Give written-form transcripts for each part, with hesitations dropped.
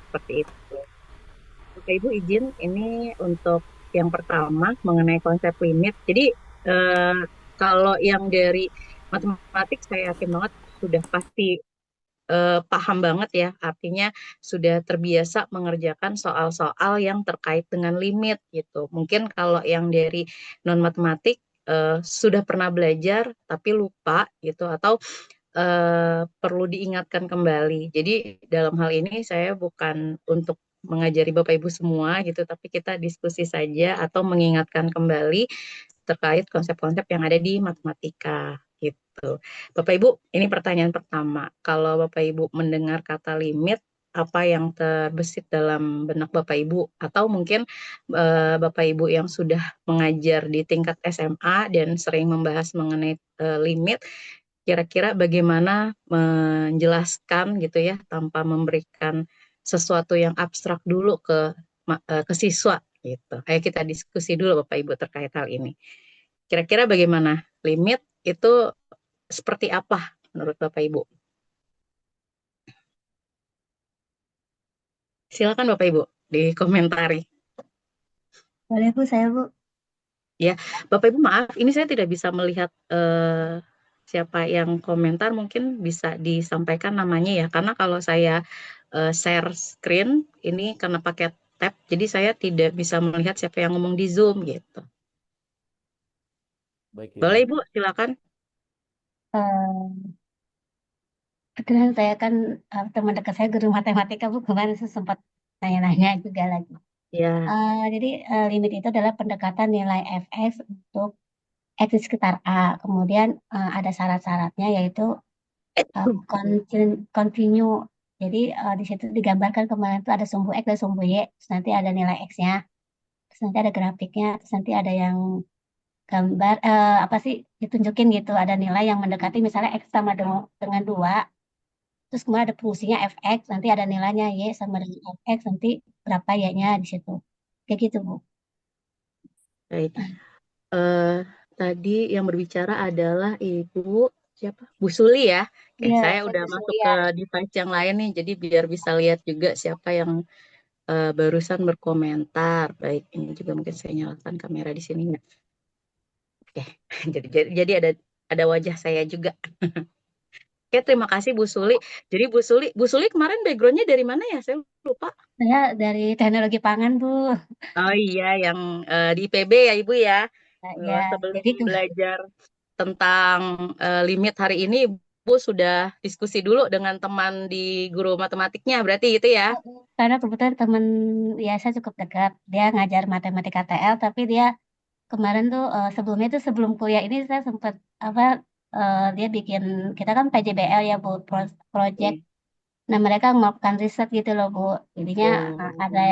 seperti itu. Bapak Ibu izin ini untuk yang pertama mengenai konsep limit. Jadi eh, kalau yang dari matematik saya yakin banget sudah pasti paham banget ya, artinya sudah terbiasa mengerjakan soal-soal yang terkait dengan limit gitu. Mungkin kalau yang dari non-matematik sudah pernah belajar tapi lupa gitu, atau perlu diingatkan kembali. Jadi dalam hal ini saya bukan untuk mengajari Bapak Ibu semua gitu, tapi kita diskusi saja atau mengingatkan kembali terkait konsep-konsep yang ada di matematika gitu. Bapak Ibu, ini pertanyaan pertama. Kalau Bapak Ibu mendengar kata limit, apa yang terbesit dalam benak Bapak Ibu? Atau mungkin Bapak Ibu yang sudah mengajar di tingkat SMA dan sering membahas mengenai limit, kira-kira bagaimana menjelaskan gitu ya tanpa memberikan sesuatu yang abstrak dulu ke siswa gitu. Ayo kita diskusi dulu Bapak Ibu terkait hal ini. Kira-kira bagaimana? Limit itu seperti apa menurut Bapak Ibu? Silakan Bapak Ibu dikomentari. Boleh Bu, saya Bu. Ya, Bapak Ibu maaf, ini saya tidak bisa melihat siapa yang komentar, mungkin bisa disampaikan namanya ya, karena kalau saya share screen ini karena pakai tab, jadi saya tidak bisa melihat siapa yang ngomong di Zoom gitu. Baik, Boleh Ibu. Ibu, silakan. Eh, Kebetulan saya kan teman dekat saya guru matematika Bu, kemarin saya sempat nanya-nanya juga lagi. Ya. Jadi limit itu adalah pendekatan nilai fx untuk x di sekitar A. Kemudian ada syarat-syaratnya yaitu continue. Jadi di situ digambarkan kemarin itu ada sumbu x dan sumbu y, terus nanti ada nilai x-nya, terus nanti ada grafiknya, terus nanti ada yang gambar apa sih ditunjukin gitu, ada nilai yang mendekati misalnya x sama dengan 2. Terus kemudian ada fungsinya fx, nanti ada nilainya y sama dengan fx, nanti berapa y-nya di situ. Kayak gitu, Bu. Baik. Eh, Tadi yang berbicara adalah Ibu siapa? Bu Suli ya. Oke, Iya, saya saya udah Bu masuk ke Surya. device yang lain nih, jadi biar bisa lihat juga siapa yang barusan berkomentar. Baik, ini juga mungkin saya nyalakan kamera di sini. Oke, jadi ada wajah saya juga. Oke, terima kasih Bu Suli. Jadi Bu Suli kemarin backgroundnya dari mana ya? Saya lupa. Saya dari teknologi pangan, Bu. Oh iya, yang di IPB ya Ibu ya. Nah, ya, Sebelum jadi belajar tentang limit hari ini, Ibu sudah diskusi dulu dengan teman di guru matematiknya, berarti itu ya? karena kebetulan teman ya saya cukup dekat. Dia ngajar matematika TL, tapi dia kemarin tuh sebelumnya tuh sebelum kuliah ini saya sempat apa dia bikin kita kan PJBL ya Bu, project. Iya. Nah, mereka melakukan riset gitu loh, Bu. Jadinya ada Oh,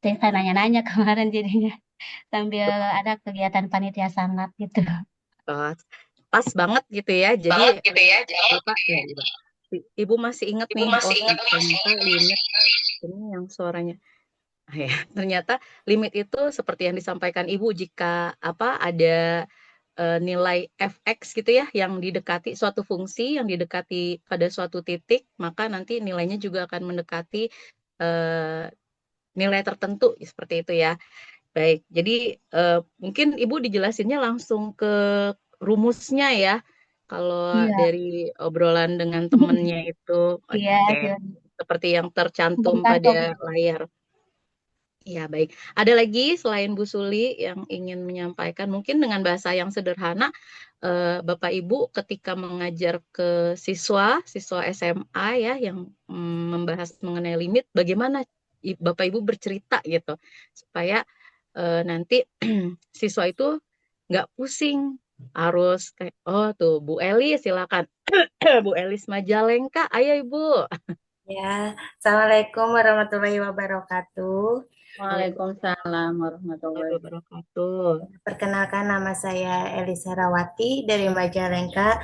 yang saya nanya-nanya kemarin jadinya sambil ada kegiatan panitia sangat gitu. pas, pas banget gitu ya. Jadi Banget gitu ya. Bapak ya, Ibu masih ingat Ibu nih, masih oh ingat masih ternyata limit ini yang suaranya. Ah, ya, ternyata limit itu seperti yang disampaikan Ibu, jika apa ada nilai fx gitu ya yang didekati suatu fungsi yang didekati pada suatu titik, maka nanti nilainya juga akan mendekati eh, nilai tertentu seperti itu ya. Baik, jadi mungkin Ibu dijelasinnya langsung ke rumusnya ya. Kalau Iya. dari obrolan dengan temennya itu, Iya, oke, silakan. seperti yang tercantum Bentar pada kok. layar. Ya, baik. Ada lagi selain Bu Suli yang ingin menyampaikan, mungkin dengan bahasa yang sederhana, Bapak Ibu ketika mengajar ke siswa SMA ya, yang membahas mengenai limit, bagaimana Bapak Ibu bercerita gitu, supaya nanti siswa itu nggak pusing, harus kayak, oh tuh Bu Eli silakan, Bu Elis Majalengka, ayo Ibu. Ya, Assalamualaikum warahmatullahi wabarakatuh. Waalaikumsalam warahmatullahi wabarakatuh. Perkenalkan nama saya Elisa Rawati dari Majalengka.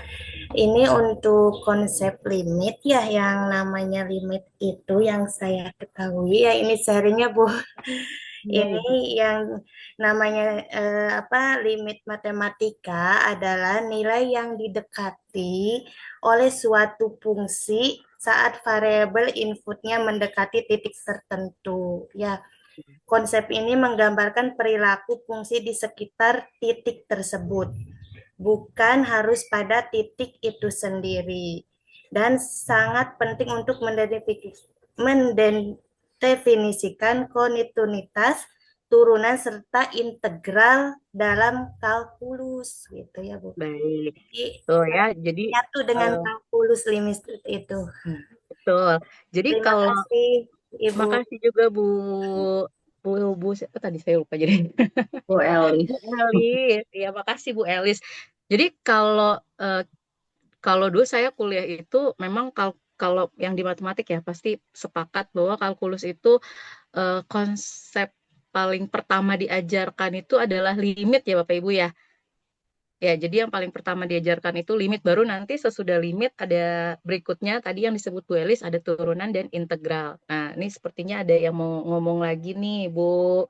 Ini untuk konsep limit ya, yang namanya limit itu yang saya ketahui ya ini sharingnya Bu. Iya Ini Ibu. yang namanya limit matematika adalah nilai yang didekati oleh suatu fungsi saat variabel inputnya mendekati titik tertentu. Ya, konsep ini menggambarkan perilaku fungsi di sekitar titik tersebut, bukan harus pada titik itu sendiri. Dan sangat penting untuk mendefinisikan kontinuitas turunan serta integral dalam kalkulus gitu ya Bu. Baik. Jadi Tuh ya, jadi nyatu dengan eh, kalkulus limit itu. betul. Jadi Terima kalau kasih Ibu makasih juga Bu Bu siapa tadi saya lupa jadi. Bu Bu Elis. Elis, ya makasih Bu Elis. Jadi eh, kalau dulu saya kuliah itu memang kalau yang di matematik ya pasti sepakat bahwa kalkulus itu konsep paling pertama diajarkan itu adalah limit ya Bapak Ibu ya. Ya, jadi yang paling pertama diajarkan itu limit, baru nanti sesudah limit ada berikutnya tadi yang disebut Bu Elis ada turunan dan integral. Nah, ini sepertinya ada yang mau ngomong lagi nih, Bu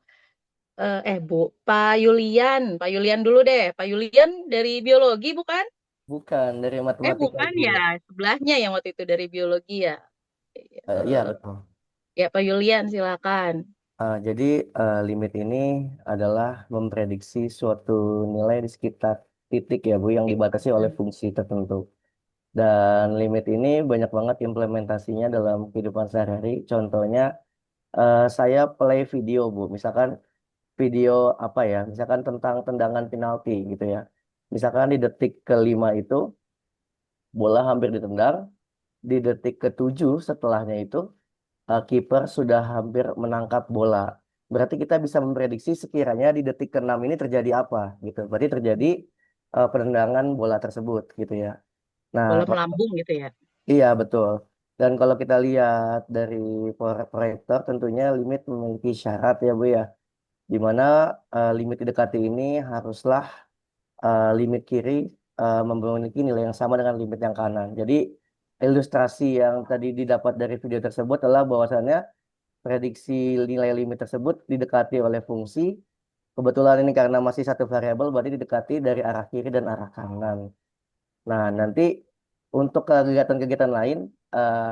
Pak Yulian. Pak Yulian dulu deh. Pak Yulian dari biologi bukan? Bukan dari matematika Bukan Ibu. ya, sebelahnya yang waktu itu dari biologi ya. Iya Eh, betul. ya Pak Yulian silakan. Jadi limit ini adalah memprediksi suatu nilai di sekitar titik ya Bu yang dibatasi oleh fungsi tertentu. Dan limit ini banyak banget implementasinya dalam kehidupan sehari-hari. Contohnya saya play video Bu, misalkan video apa ya, misalkan tentang tendangan penalti gitu ya. Misalkan di detik kelima itu bola hampir ditendang, di detik ketujuh setelahnya itu kiper sudah hampir menangkap bola. Berarti kita bisa memprediksi sekiranya di detik ke-6 ini terjadi apa gitu. Berarti terjadi penendangan bola tersebut gitu ya. Nah, Bola melambung gitu ya. iya betul. Dan kalau kita lihat dari proyektor tentunya limit memiliki syarat ya Bu ya. Di mana limit didekati ini haruslah limit kiri memiliki nilai yang sama dengan limit yang kanan. Jadi ilustrasi yang tadi didapat dari video tersebut adalah bahwasannya prediksi nilai limit tersebut didekati oleh fungsi. Kebetulan ini karena masih satu variabel, berarti didekati dari arah kiri dan arah kanan. Nah, nanti untuk kegiatan-kegiatan lain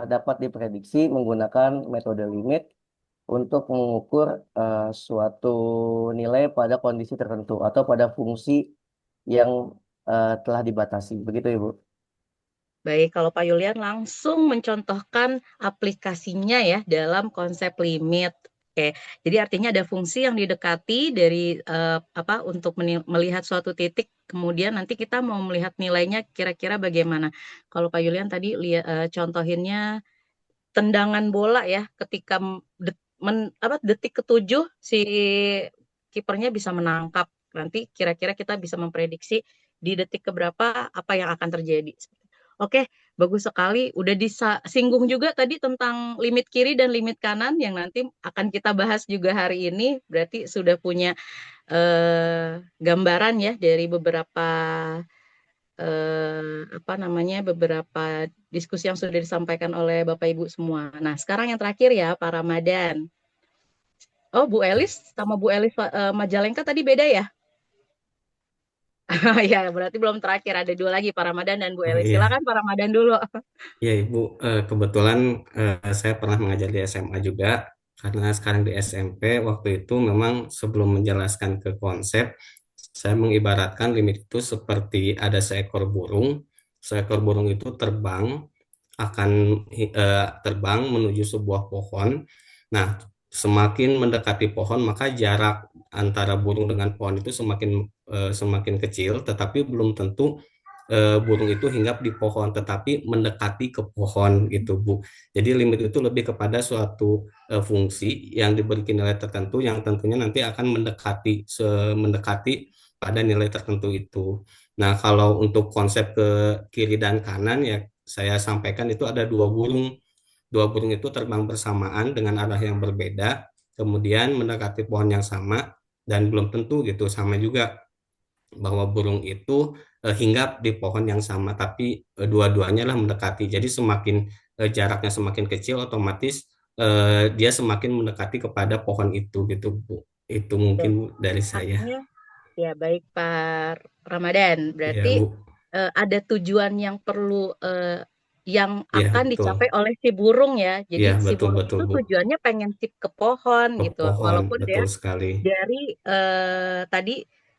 dapat diprediksi menggunakan metode limit untuk mengukur suatu nilai pada kondisi tertentu atau pada fungsi yang telah dibatasi. Begitu, Ibu. Baik, kalau Pak Yulian langsung mencontohkan aplikasinya ya dalam konsep limit. Oke, jadi artinya ada fungsi yang didekati dari apa untuk melihat suatu titik, kemudian nanti kita mau melihat nilainya kira-kira bagaimana. Kalau Pak Yulian tadi contohinnya tendangan bola ya, ketika detik ketujuh si kipernya bisa menangkap. Nanti kira-kira kita bisa memprediksi di detik keberapa apa yang akan terjadi. Oke, bagus sekali. Udah disinggung juga tadi tentang limit kiri dan limit kanan yang nanti akan kita bahas juga hari ini. Berarti sudah punya gambaran ya dari beberapa apa namanya beberapa diskusi yang sudah disampaikan oleh Bapak Ibu semua. Nah, sekarang yang terakhir ya, Pak Ramadan. Oh, Bu Elis sama Bu Elis Majalengka tadi beda ya? Ya, berarti belum terakhir. Ada dua lagi, Pak Ramadan dan Bu Oh Elis. iya, Silakan Pak Ramadan dulu. iya Ibu. Kebetulan saya pernah mengajar di SMA juga, karena sekarang di SMP, waktu itu memang sebelum menjelaskan ke konsep, saya mengibaratkan limit itu seperti ada seekor burung. Seekor burung itu akan terbang menuju sebuah pohon. Nah, semakin mendekati pohon, maka jarak antara burung dengan pohon itu semakin kecil, tetapi belum tentu burung itu hinggap di pohon, tetapi mendekati ke pohon gitu, Bu. Jadi limit itu lebih kepada suatu fungsi yang diberi nilai tertentu yang tentunya nanti akan mendekati pada nilai tertentu itu. Nah, kalau untuk konsep ke kiri dan kanan ya saya sampaikan itu ada dua burung. Dua burung itu terbang bersamaan dengan arah yang berbeda, kemudian mendekati pohon yang sama dan belum tentu gitu sama juga bahwa burung itu hinggap di pohon yang sama, tapi dua-duanya lah mendekati. Jadi semakin jaraknya semakin kecil, otomatis dia semakin mendekati kepada pohon itu gitu, Bu. Itu Ya, mungkin dari saya. artinya ya baik Pak Ramadan. Ya, Berarti Bu. ada tujuan yang perlu yang Iya, akan betul. dicapai oleh si burung ya. Iya, Jadi si betul burung betul, itu Bu. tujuannya pengen sip ke pohon Ke gitu. pohon, Walaupun dia betul sekali. dari tadi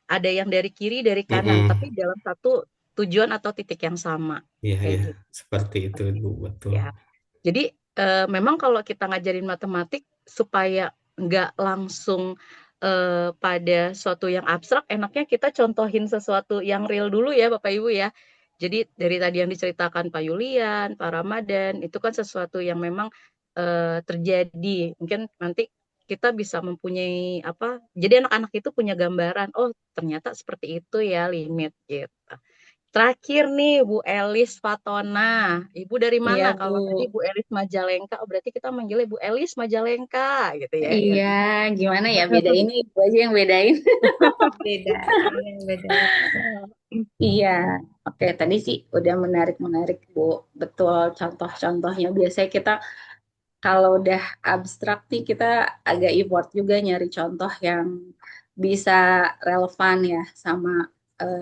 ada yang dari kiri, dari kanan, tapi Mm-mm. dalam satu tujuan atau titik yang sama Iya, kayak iya, gitu. seperti itu, Bu, betul. Ya. Jadi memang kalau kita ngajarin matematik supaya nggak langsung pada suatu yang abstrak, enaknya kita contohin sesuatu yang real dulu ya Bapak Ibu ya. Jadi dari tadi yang diceritakan Pak Yulian, Pak Ramadan, itu kan sesuatu yang memang terjadi. Mungkin nanti kita bisa mempunyai apa? Jadi anak-anak itu punya gambaran, oh ternyata seperti itu ya limit gitu. Terakhir nih Bu Elis Fatona. Ibu dari Iya, mana? Bu. Kalau tadi Bu Elis Majalengka, oh berarti kita manggilnya Bu Elis Majalengka gitu ya. Iya, gimana ya bedain Ibu aja yang bedain. Beda, saya yang beda. Iya, oke tadi sih udah menarik-menarik Bu. Betul contoh-contohnya biasanya kita kalau udah abstrak nih kita agak effort juga nyari contoh yang bisa relevan ya sama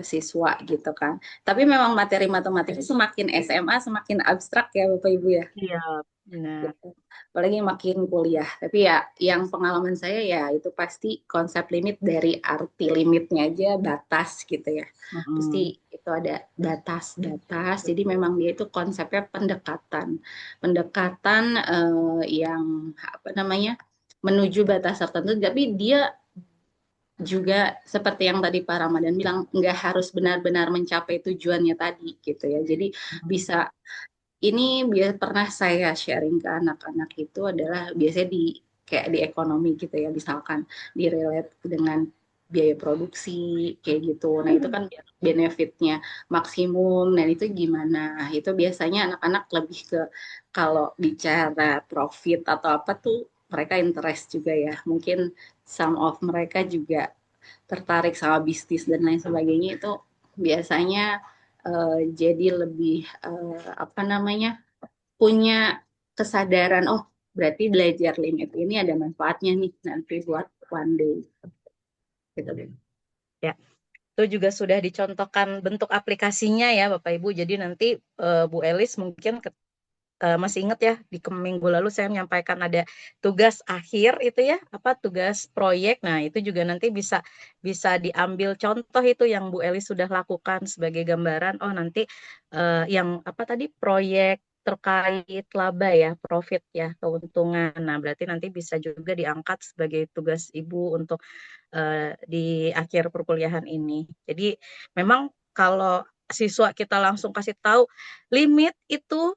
siswa gitu kan. Tapi memang materi matematik semakin SMA semakin abstrak ya Bapak Ibu ya. Iya, benar. Gitu. Apalagi makin kuliah. Tapi ya yang pengalaman saya ya itu pasti konsep limit dari arti limitnya aja batas gitu ya. Pasti itu ada batas-batas. Jadi memang dia itu konsepnya pendekatan. Pendekatan yang apa namanya menuju batas tertentu. Tapi dia juga seperti yang tadi Pak Ramadan bilang nggak harus benar-benar mencapai tujuannya tadi gitu ya. Jadi bisa ini pernah saya sharing ke anak-anak itu adalah biasanya di kayak di ekonomi gitu ya, misalkan di relate dengan biaya produksi kayak gitu. Nah, itu kan benefitnya maksimum dan itu gimana? Itu biasanya anak-anak lebih ke kalau bicara profit atau apa tuh mereka interest juga ya. Mungkin some of mereka juga tertarik sama bisnis dan lain sebagainya itu biasanya jadi lebih apa namanya punya kesadaran oh berarti belajar limit ini ada manfaatnya nih nanti buat one day gitu deh. Ya, itu juga sudah dicontohkan bentuk aplikasinya ya Bapak Ibu. Jadi nanti Bu Elis mungkin masih ingat ya di minggu lalu saya menyampaikan ada tugas akhir itu ya apa tugas proyek. Nah itu juga nanti bisa bisa diambil contoh itu yang Bu Elis sudah lakukan sebagai gambaran. Oh nanti yang apa tadi proyek terkait laba ya profit ya keuntungan. Nah berarti nanti bisa juga diangkat sebagai tugas Ibu untuk di akhir perkuliahan ini. Jadi memang kalau siswa kita langsung kasih tahu limit itu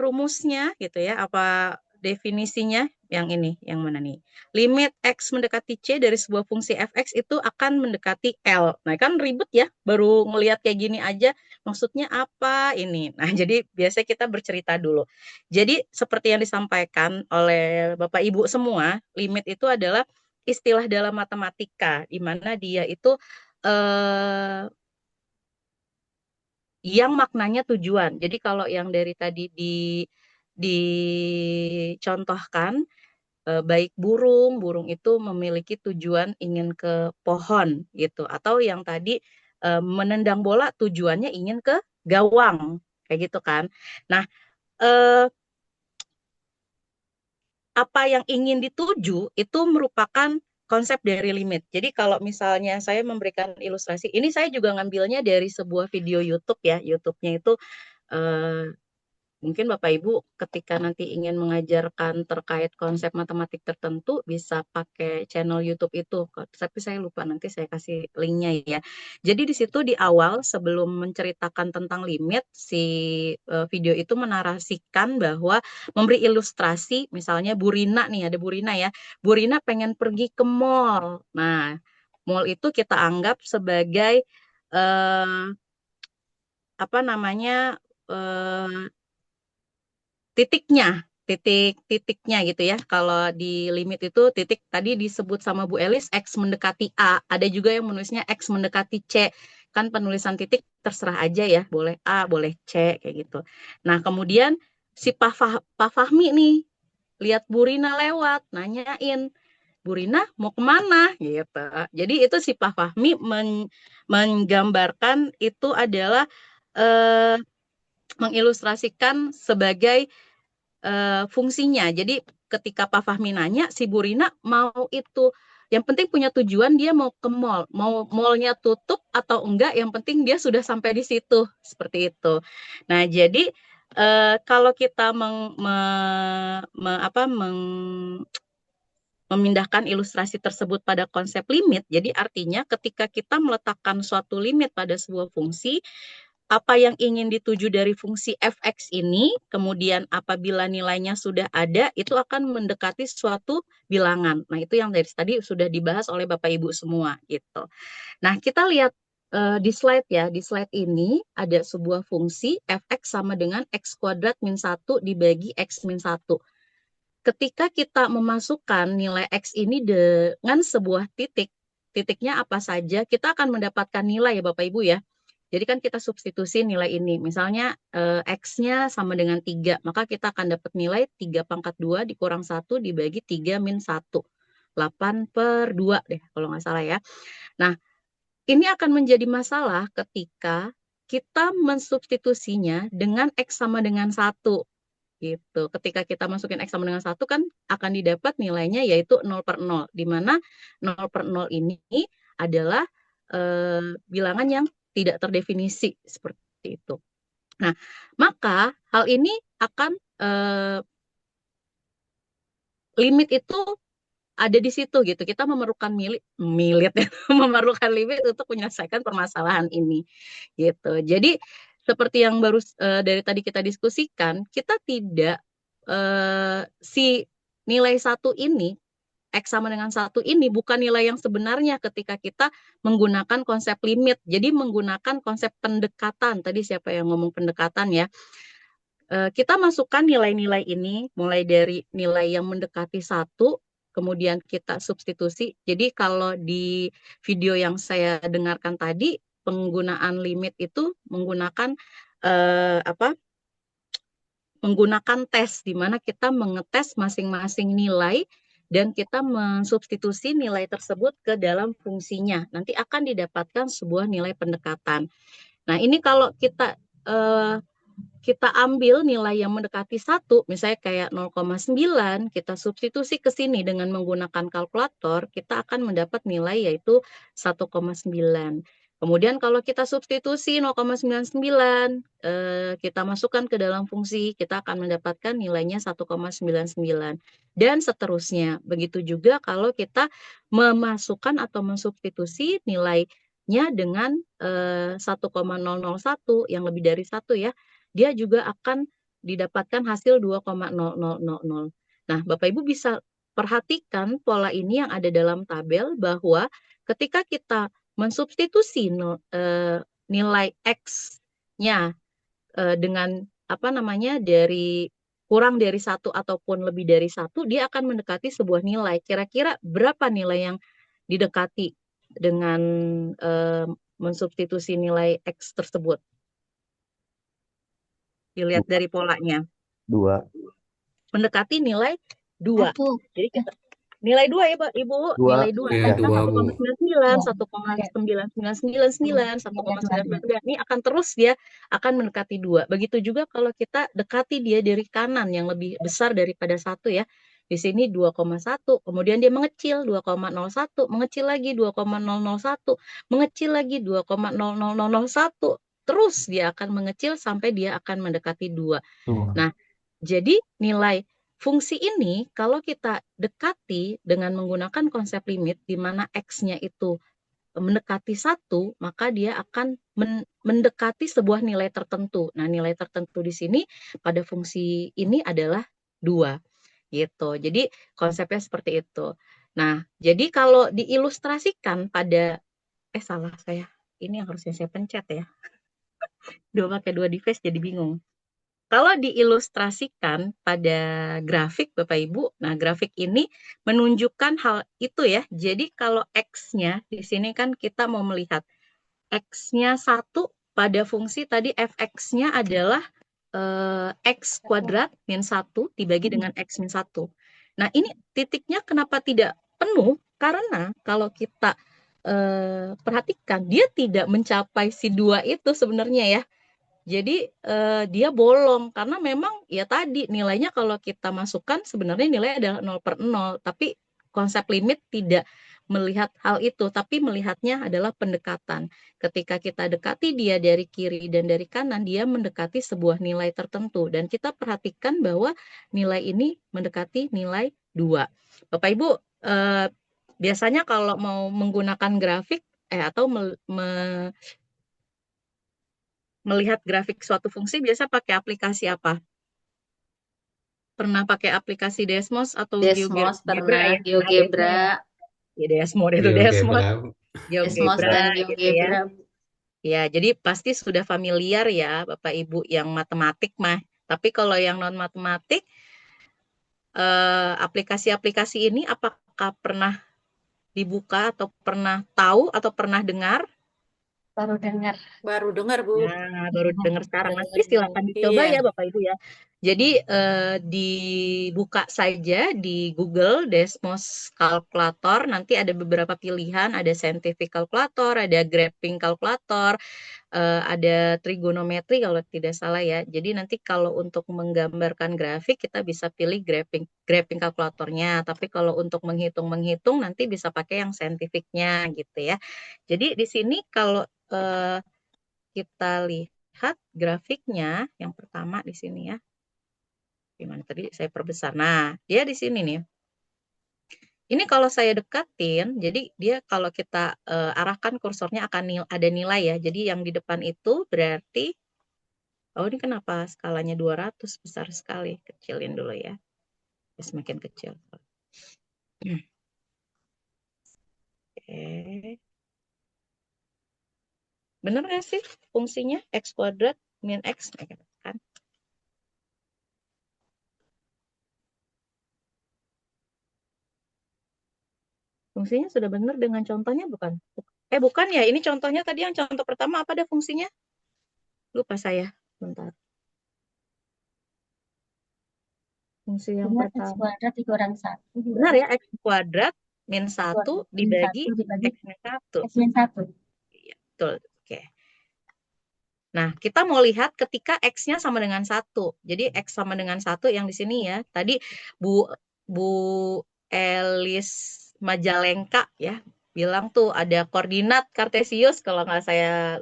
rumusnya gitu ya, apa definisinya yang ini, yang mana nih? Limit X mendekati C dari sebuah fungsi fx itu akan mendekati L. Nah kan ribet ya, baru ngelihat kayak gini aja, maksudnya apa ini? Nah jadi biasanya kita bercerita dulu. Jadi seperti yang disampaikan oleh Bapak Ibu semua, limit itu adalah istilah dalam matematika, di mana dia itu eh, yang maknanya tujuan. Jadi kalau yang dari tadi dicontohkan, baik burung, burung itu memiliki tujuan ingin ke pohon gitu, atau yang tadi menendang bola tujuannya ingin ke gawang, kayak gitu kan. Nah, eh, apa yang ingin dituju itu merupakan konsep dari limit. Jadi kalau misalnya saya memberikan ilustrasi, ini saya juga ngambilnya dari sebuah video YouTube ya. YouTube-nya itu eh, mungkin Bapak Ibu ketika nanti ingin mengajarkan terkait konsep matematik tertentu bisa pakai channel YouTube itu. Tapi saya lupa nanti saya kasih linknya ya. Jadi di situ di awal sebelum menceritakan tentang limit, si video itu menarasikan bahwa memberi ilustrasi misalnya Bu Rina nih, ada Bu Rina ya. Bu Rina pengen pergi ke mall. Nah, mall itu kita anggap sebagai apa namanya eh, titiknya gitu ya. Kalau di limit itu titik tadi disebut sama Bu Elis X mendekati A. Ada juga yang menulisnya X mendekati C. Kan penulisan titik terserah aja ya, boleh A, boleh C kayak gitu. Nah, kemudian si Pak Fahmi nih lihat Bu Rina lewat, nanyain, Bu Rina mau kemana gitu. Jadi itu si Pak Fahmi menggambarkan itu adalah eh, mengilustrasikan sebagai fungsinya. Jadi ketika Pak Fahmi nanya, si Bu Rina mau itu, yang penting punya tujuan dia mau ke mall, mau mallnya tutup atau enggak, yang penting dia sudah sampai di situ, seperti itu. Nah, jadi kalau kita memindahkan ilustrasi tersebut pada konsep limit, jadi artinya ketika kita meletakkan suatu limit pada sebuah fungsi, apa yang ingin dituju dari fungsi fx ini, kemudian apabila nilainya sudah ada, itu akan mendekati suatu bilangan. Nah, itu yang dari tadi sudah dibahas oleh Bapak Ibu semua gitu. Nah, kita lihat di slide ya. Di slide ini ada sebuah fungsi fx sama dengan x kuadrat min 1 dibagi x min 1. Ketika kita memasukkan nilai x ini dengan sebuah titik, titiknya apa saja, kita akan mendapatkan nilai ya Bapak Ibu ya. Jadi kan kita substitusi nilai ini. Misalnya X-nya sama dengan 3, maka kita akan dapat nilai 3 pangkat 2 dikurang 1 dibagi 3 min 1. 8/2 deh kalau nggak salah ya. Nah, ini akan menjadi masalah ketika kita mensubstitusinya dengan X sama dengan 1. Gitu. Ketika kita masukin X sama dengan 1 kan akan didapat nilainya yaitu 0/0. Di mana 0/0 ini adalah bilangan yang tidak terdefinisi seperti itu. Nah, maka hal ini akan limit itu ada di situ gitu. Kita memerlukan memerlukan limit untuk menyelesaikan permasalahan ini gitu. Jadi seperti yang baru dari tadi kita diskusikan, kita tidak si nilai 1 ini X sama dengan 1 ini bukan nilai yang sebenarnya ketika kita menggunakan konsep limit. Jadi menggunakan konsep pendekatan. Tadi siapa yang ngomong pendekatan ya? Kita masukkan nilai-nilai ini mulai dari nilai yang mendekati 1, kemudian kita substitusi. Jadi kalau di video yang saya dengarkan tadi, penggunaan limit itu menggunakan menggunakan tes, di mana kita mengetes masing-masing nilai dan kita mensubstitusi nilai tersebut ke dalam fungsinya. Nanti akan didapatkan sebuah nilai pendekatan. Nah, ini kalau kita ambil nilai yang mendekati 1, misalnya kayak 0,9, kita substitusi ke sini dengan menggunakan kalkulator, kita akan mendapat nilai yaitu 1,9. Kemudian kalau kita substitusi 0,99, kita masukkan ke dalam fungsi, kita akan mendapatkan nilainya 1,99. Dan seterusnya. Begitu juga kalau kita memasukkan atau mensubstitusi nilainya dengan 1,001 yang lebih dari 1 ya, dia juga akan didapatkan hasil 2,0000. Nah, Bapak Ibu bisa perhatikan pola ini yang ada dalam tabel bahwa ketika kita mensubstitusi nilai X-nya dengan dari kurang dari 1 ataupun lebih dari 1, dia akan mendekati sebuah nilai. Kira-kira berapa nilai yang didekati dengan mensubstitusi nilai X tersebut? Dilihat dari polanya. 2. Mendekati nilai 2. 1. Jadi kita nilai 2 ya, Pak Ibu. 2. Nilai 2 Iya, karena 2, Bu. 1,99, 1,999, 1,999. Ini akan terus dia akan mendekati 2. Begitu juga kalau kita dekati dia dari kanan yang lebih besar daripada 1 ya. Di sini 2,1, kemudian dia mengecil 2,01, mengecil lagi 2,001, mengecil lagi 2,00001. Terus dia akan mengecil sampai dia akan mendekati 2. Nah, jadi nilai fungsi ini kalau kita dekati dengan menggunakan konsep limit di mana X-nya itu mendekati 1, maka dia akan mendekati sebuah nilai tertentu. Nah, nilai tertentu di sini pada fungsi ini adalah 2. Gitu. Jadi konsepnya seperti itu. Nah, jadi kalau diilustrasikan pada ini yang harusnya saya pencet ya. Pakai 2 device jadi bingung. Kalau diilustrasikan pada grafik Bapak Ibu, nah grafik ini menunjukkan hal itu ya. Jadi kalau X-nya di sini kan kita mau melihat X-nya 1 pada fungsi tadi fx-nya adalah X kuadrat min 1 dibagi dengan X min 1. Nah ini titiknya kenapa tidak penuh? Karena kalau kita perhatikan dia tidak mencapai si 2 itu sebenarnya ya. Jadi dia bolong karena memang ya tadi nilainya kalau kita masukkan sebenarnya nilai adalah 0/0, tapi konsep limit tidak melihat hal itu, tapi melihatnya adalah pendekatan. Ketika kita dekati dia dari kiri dan dari kanan, dia mendekati sebuah nilai tertentu dan kita perhatikan bahwa nilai ini mendekati nilai 2. Bapak Ibu, biasanya kalau mau menggunakan grafik atau melihat grafik suatu fungsi biasa pakai aplikasi apa? Pernah pakai aplikasi Desmos atau Desmos GeoGebra pernah, ya? Nah, Desmos. GeoGebra, Ya, Desmos itu Desmos, GeoGebra. Desmos GeoGebra dan gitu ya. GeoGebra. Ya, jadi pasti sudah familiar ya Bapak Ibu yang matematik mah. Tapi kalau yang non matematik, aplikasi-aplikasi ini apakah pernah dibuka atau pernah tahu atau pernah dengar? Baru dengar. Baru dengar, Bu. Nah, baru dengar sekarang. Nanti Dengar. silakan dicoba Iya. ya Bapak Ibu ya. Jadi dibuka saja di Google Desmos Calculator. Nanti ada beberapa pilihan, ada Scientific Calculator, ada Graphing Calculator, ada trigonometri kalau tidak salah ya. Jadi nanti kalau untuk menggambarkan grafik kita bisa pilih graphing kalkulatornya. Tapi kalau untuk menghitung nanti bisa pakai yang scientificnya gitu ya. Jadi di sini kalau kita lihat grafiknya yang pertama di sini ya. Gimana tadi saya perbesar. Nah, dia di sini nih. Ini kalau saya dekatin, jadi dia kalau kita arahkan kursornya akan ada nilai ya. Jadi yang di depan itu berarti, oh ini kenapa skalanya 200, besar sekali. Kecilin dulu ya. Semakin kecil. Oke. Bener nggak sih fungsinya x kuadrat min x? Kan? Fungsinya sudah benar dengan contohnya bukan? Bukan ya, ini contohnya tadi yang contoh pertama apa ada fungsinya? Lupa saya, bentar. Fungsi yang Dengan X pertama. kuadrat dikurang 1. Benar ya, X kuadrat min 1 dibagi X min 1. X min 1. Iya, betul. Oke. Nah, kita mau lihat ketika X-nya sama dengan 1. Jadi X sama dengan 1 yang di sini ya. Tadi Bu Elis Majalengka ya bilang tuh ada koordinat kartesius kalau nggak saya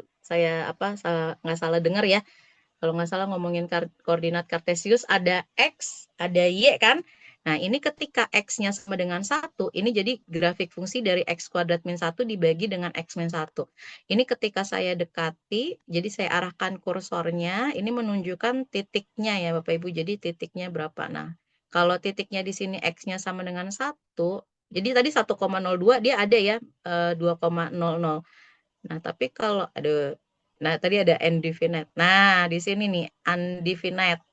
nggak salah dengar ya. Kalau nggak salah ngomongin koordinat kartesius ada X, ada Y kan. Nah, ini ketika X-nya sama dengan 1, ini jadi grafik fungsi dari X kuadrat min 1 dibagi dengan X min 1. Ini ketika saya dekati, jadi saya arahkan kursornya, ini menunjukkan titiknya ya Bapak Ibu, jadi titiknya berapa. Nah, kalau titiknya di sini X-nya sama dengan 1, jadi tadi 1,02 dia ada ya 2,00. Nah, tapi kalau tadi ada indefinite. Nah, di sini nih undefinite.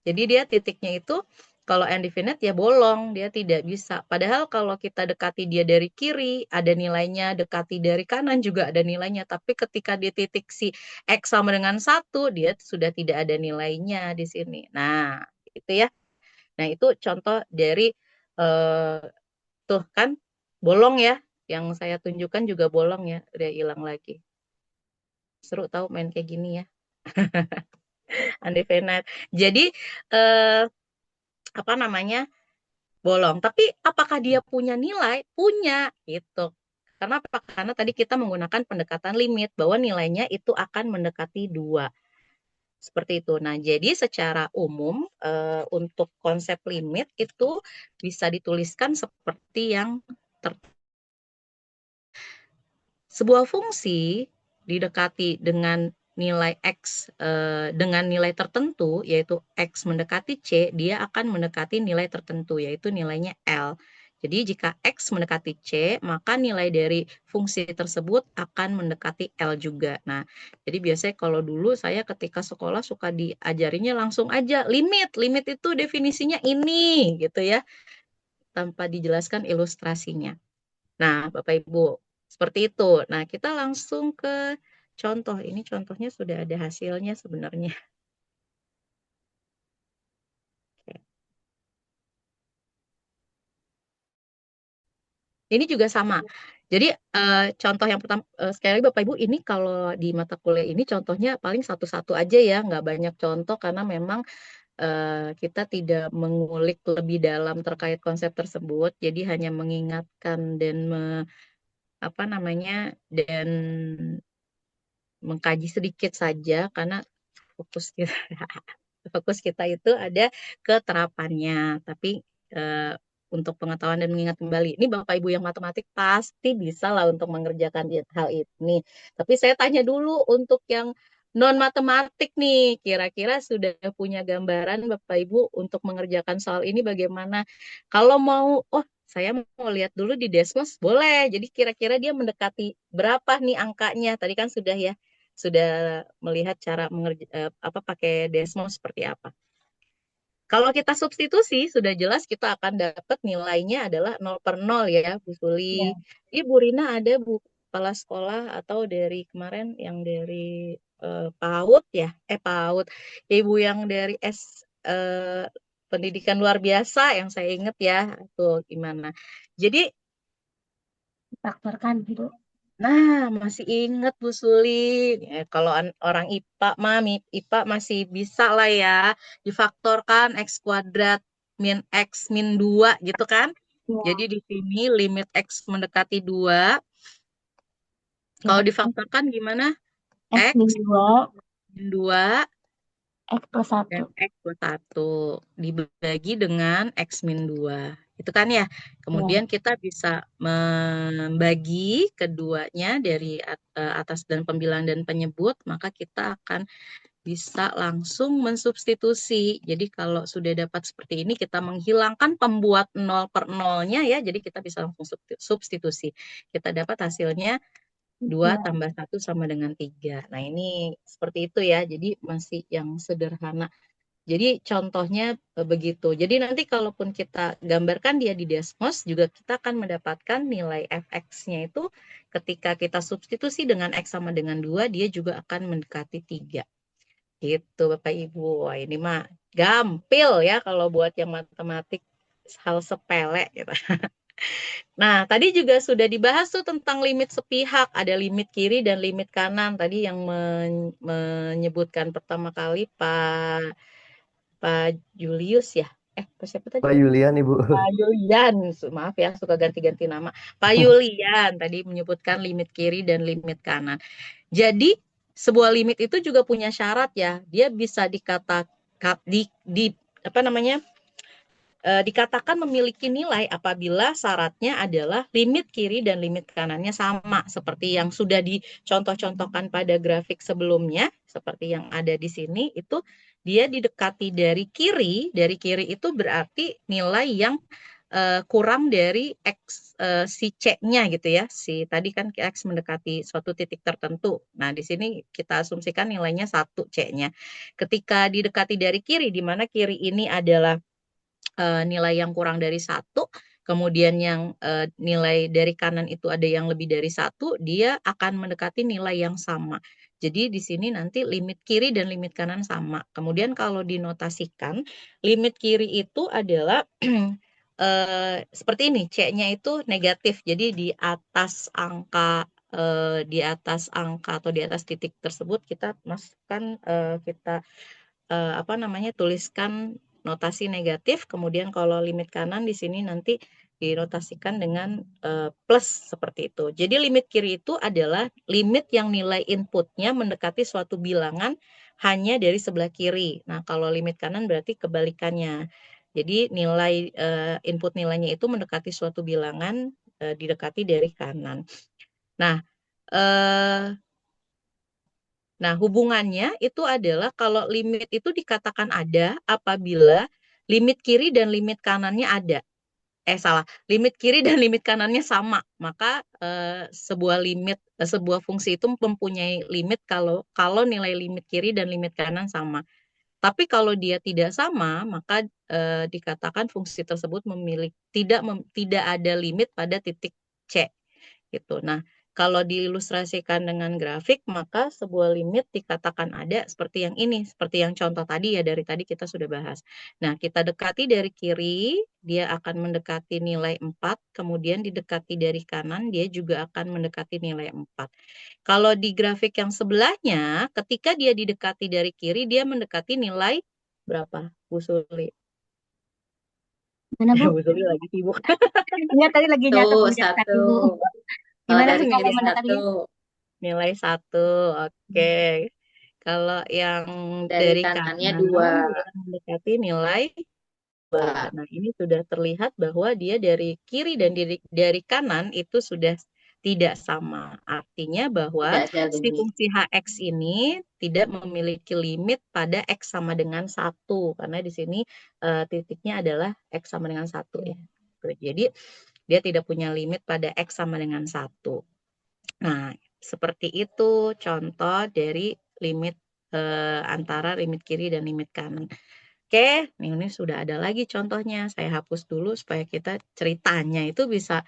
Jadi dia titiknya itu kalau indefinite ya bolong, dia tidak bisa. Padahal kalau kita dekati dia dari kiri, ada nilainya, dekati dari kanan juga ada nilainya. Tapi ketika di titik si X sama dengan 1, dia sudah tidak ada nilainya di sini. Nah, itu ya. Nah, itu contoh dari tuh kan bolong ya. Yang saya tunjukkan juga bolong ya, udah hilang lagi. Seru tahu main kayak gini ya. Undefinite. Jadi apa namanya? Bolong. Tapi apakah dia punya nilai? Punya gitu. Karena apa? Karena tadi kita menggunakan pendekatan limit bahwa nilainya itu akan mendekati 2. Seperti itu. Nah, jadi secara umum untuk konsep limit itu bisa dituliskan seperti yang sebuah fungsi didekati dengan nilai X dengan nilai tertentu, yaitu X mendekati C, dia akan mendekati nilai tertentu, yaitu nilainya L. Jadi jika X mendekati C, maka nilai dari fungsi tersebut akan mendekati L juga. Nah, jadi biasanya kalau dulu saya ketika sekolah suka diajarinya langsung aja limit. Limit itu definisinya ini, gitu ya, tanpa dijelaskan ilustrasinya. Nah, Bapak Ibu, seperti itu. Nah, kita langsung ke contoh. Ini contohnya sudah ada hasilnya sebenarnya. Ini juga sama. Jadi contoh yang pertama, sekali lagi Bapak Ibu, ini kalau di mata kuliah ini contohnya paling satu-satu aja ya, nggak banyak contoh karena memang kita tidak mengulik lebih dalam terkait konsep tersebut. Jadi hanya mengingatkan dan apa namanya, dan mengkaji sedikit saja karena fokus kita fokus kita itu ada ke terapannya. Tapi eh, untuk pengetahuan dan mengingat kembali, ini Bapak Ibu yang matematik pasti bisa lah untuk mengerjakan hal ini. Tapi saya tanya dulu untuk yang non matematik nih, kira-kira sudah punya gambaran Bapak Ibu untuk mengerjakan soal ini bagaimana? Kalau mau, oh saya mau lihat dulu di Desmos, boleh. Jadi kira-kira dia mendekati berapa nih angkanya? Tadi kan sudah ya, sudah melihat cara apa pakai Desmos seperti apa. Kalau kita substitusi, sudah jelas kita akan dapat nilainya adalah 0/0 ya, Bu Suli. Ya. Bu Rina ada Bu kepala sekolah atau dari kemarin yang dari PAUD ya? PAUD. Ibu yang dari pendidikan luar biasa yang saya ingat ya, tuh gimana. Jadi Faktorkan gitu. nah, masih inget Bu Suli. Kalau orang IPA mah, IPA masih bisa lah ya. Difaktorkan X kuadrat min X min 2 gitu kan. Ya, Jadi di sini limit X mendekati 2. Kalau ya. difaktorkan gimana? X X min 2, min 2 X plus 1. dan X plus 1 dibagi dengan X min 2. Itu kan ya. Ya, Kemudian kita bisa membagi keduanya dari atas dan pembilang dan penyebut, maka kita akan bisa langsung mensubstitusi. Jadi kalau sudah dapat seperti ini, kita menghilangkan pembuat 0/0-nya ya, jadi kita bisa langsung substitusi. Kita dapat hasilnya 2 ya. tambah 1 sama dengan 3. Nah ini seperti itu ya, jadi masih yang sederhana. Jadi contohnya begitu. Jadi nanti kalaupun kita gambarkan dia di Desmos, juga kita akan mendapatkan nilai fx-nya itu ketika kita substitusi dengan x sama dengan 2, dia juga akan mendekati 3. Gitu Bapak Ibu. Wah, ini mah gampil ya kalau buat yang matematik, hal sepele gitu. Nah, tadi juga sudah dibahas tuh tentang limit sepihak. Ada limit kiri dan limit kanan. Tadi yang menyebutkan pertama kali Pak Julius ya. Pak siapa tadi? Pak Yulian, Ibu. Pak Yulian. Maaf ya, suka ganti-ganti nama. Pak Yulian tadi menyebutkan limit kiri dan limit kanan. Jadi, sebuah limit itu juga punya syarat ya. Dia bisa dikatakan apa namanya? Dikatakan memiliki nilai apabila syaratnya adalah limit kiri dan limit kanannya sama, seperti yang sudah dicontoh-contohkan pada grafik sebelumnya, seperti yang ada di sini, itu dia didekati dari kiri itu berarti nilai yang kurang dari X si C-nya gitu ya. Si tadi kan X mendekati suatu titik tertentu. Nah, di sini kita asumsikan nilainya 1 C-nya. Ketika didekati dari kiri, di mana kiri ini adalah nilai yang kurang dari 1, kemudian yang nilai dari kanan itu ada yang lebih dari 1, dia akan mendekati nilai yang sama. Jadi di sini nanti limit kiri dan limit kanan sama. Kemudian kalau dinotasikan, limit kiri itu adalah seperti ini, C-nya itu negatif. Jadi di atas angka atau di atas titik tersebut kita masukkan kita apa namanya, tuliskan notasi negatif, kemudian kalau limit kanan di sini nanti dinotasikan dengan plus seperti itu. Jadi limit kiri itu adalah limit yang nilai inputnya mendekati suatu bilangan hanya dari sebelah kiri. Nah, kalau limit kanan berarti kebalikannya. Jadi nilai input nilainya itu mendekati suatu bilangan didekati dari kanan. Nah, hubungannya itu adalah kalau limit itu dikatakan ada apabila limit kiri dan limit kanannya ada. Limit kiri dan limit kanannya sama. Maka sebuah fungsi itu mempunyai limit kalau nilai limit kiri dan limit kanan sama. Tapi kalau dia tidak sama, maka dikatakan fungsi tersebut tidak ada limit pada titik C gitu. Nah, kalau diilustrasikan dengan grafik, maka sebuah limit dikatakan ada seperti yang ini, seperti yang contoh tadi ya, dari tadi kita sudah bahas. Nah, kita dekati dari kiri, dia akan mendekati nilai 4, kemudian didekati dari kanan, dia juga akan mendekati nilai 4. Kalau di grafik yang sebelahnya, ketika dia didekati dari kiri, dia mendekati nilai berapa, Bu Suli? Mana Bu? Bu Suli lagi sibuk. Iya tadi lagi nyatet Bu Satu. tadi Bu. Kalau Gimana dari Bu cara kiri mendekatinya? 1, Nilai 1, oke. Kalau yang dari dari kanannya kanan, 2. dia mendekati nilai 2. Nah, ini sudah terlihat bahwa dia dari kiri dan dari kanan itu sudah tidak sama. Artinya bahwa Tidak ada si limit. fungsi hx ini tidak memiliki limit pada x sama dengan 1. Karena di sini titiknya adalah x sama dengan 1 ya. Jadi dia tidak punya limit pada x sama dengan 1. Nah, seperti itu contoh dari limit antara limit kiri dan limit kanan. Oke, ini sudah ada lagi contohnya. Saya hapus dulu supaya kita ceritanya itu bisa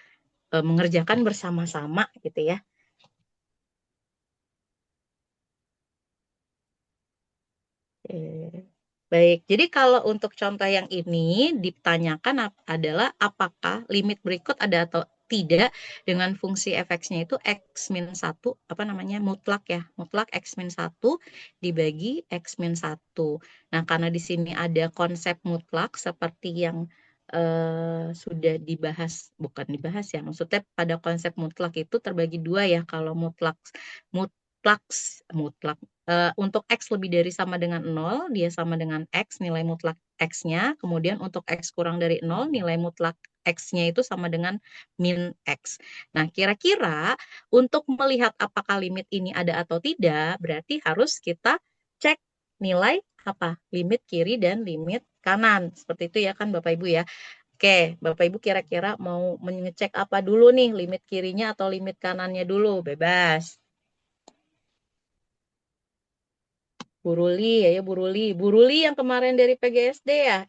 mengerjakan bersama-sama gitu ya. Oke. Baik, jadi kalau untuk contoh yang ini ditanyakan adalah apakah limit berikut ada atau tidak dengan fungsi fx-nya itu x min 1, apa namanya, mutlak ya, mutlak x min 1 dibagi x min 1. Nah, karena di sini ada konsep mutlak seperti yang sudah dibahas, bukan dibahas ya, maksudnya pada konsep mutlak itu terbagi dua ya, kalau mutlak untuk X lebih dari sama dengan 0, dia sama dengan X, nilai mutlak X-nya. Kemudian untuk X kurang dari 0, nilai mutlak X-nya itu sama dengan min X. Nah, kira-kira untuk melihat apakah limit ini ada atau tidak, berarti harus kita cek nilai apa? Limit kiri dan limit kanan. Seperti itu ya kan Bapak Ibu ya. Oke, Bapak Ibu kira-kira mau mengecek apa dulu nih? Limit kirinya atau limit kanannya dulu? Bebas. Bu Ruli ya, Bu Ruli. Bu Ruli yang kemarin dari PGSD ya?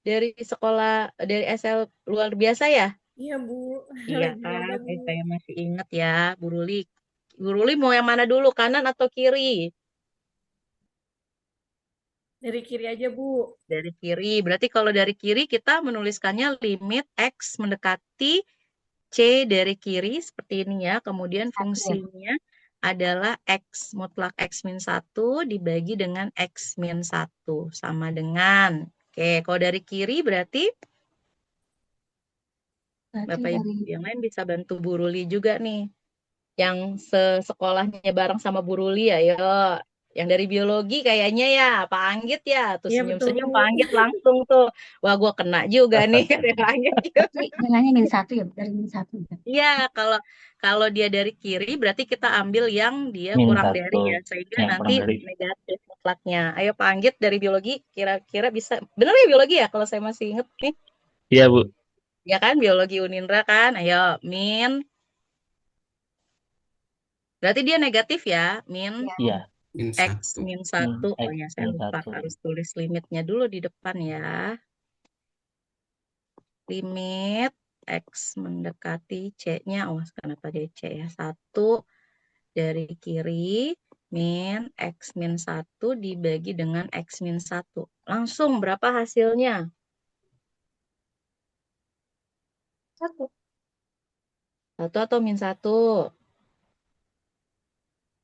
Dari sekolah, dari SL luar biasa ya? Iya Bu, Iya gimana kan? Bu? Saya masih ingat ya, Bu Ruli. Bu Ruli mau yang mana dulu, kanan atau kiri? Dari kiri aja Bu. Dari kiri. Berarti kalau dari kiri kita menuliskannya limit X mendekati C dari kiri seperti ini ya. Kemudian Satu ya. fungsinya adalah X mutlak X min 1 dibagi dengan X min 1. Sama dengan. Oke, kalau dari kiri berarti Berarti Bapak Ibu dari yang lain bisa bantu Bu Ruli juga nih. Yang sekolahnya bareng sama Bu Ruli ya, yo. Yang dari biologi kayaknya ya, Pak Anggit ya. Tuh Iya betul senyum-senyum Bu. Pak Anggit langsung tuh. Wah, gue kena juga nih dari Pak Anggit. berarti nilainya min 1 ya, dari min 1 ya. Iya, kalau kalau dia dari kiri berarti kita ambil yang dia Min kurang 1 dari ya, sehingga yang nanti kurang dari. negatif mutlaknya. Ayo Pak Anggit dari biologi, kira-kira bisa, bener ya biologi ya kalau saya masih inget nih, Iya Bu. ya kan biologi Unindra kan, ayo min, berarti dia negatif ya, min Iya. Min X 1. min Min 1, oh X ya saya min lupa 1. harus tulis limitnya dulu di depan ya, limit X mendekati C-nya, oh kenapa dia C ya, 1 dari kiri min X min 1 dibagi dengan X min 1. Langsung berapa hasilnya? 1. 1 atau min 1?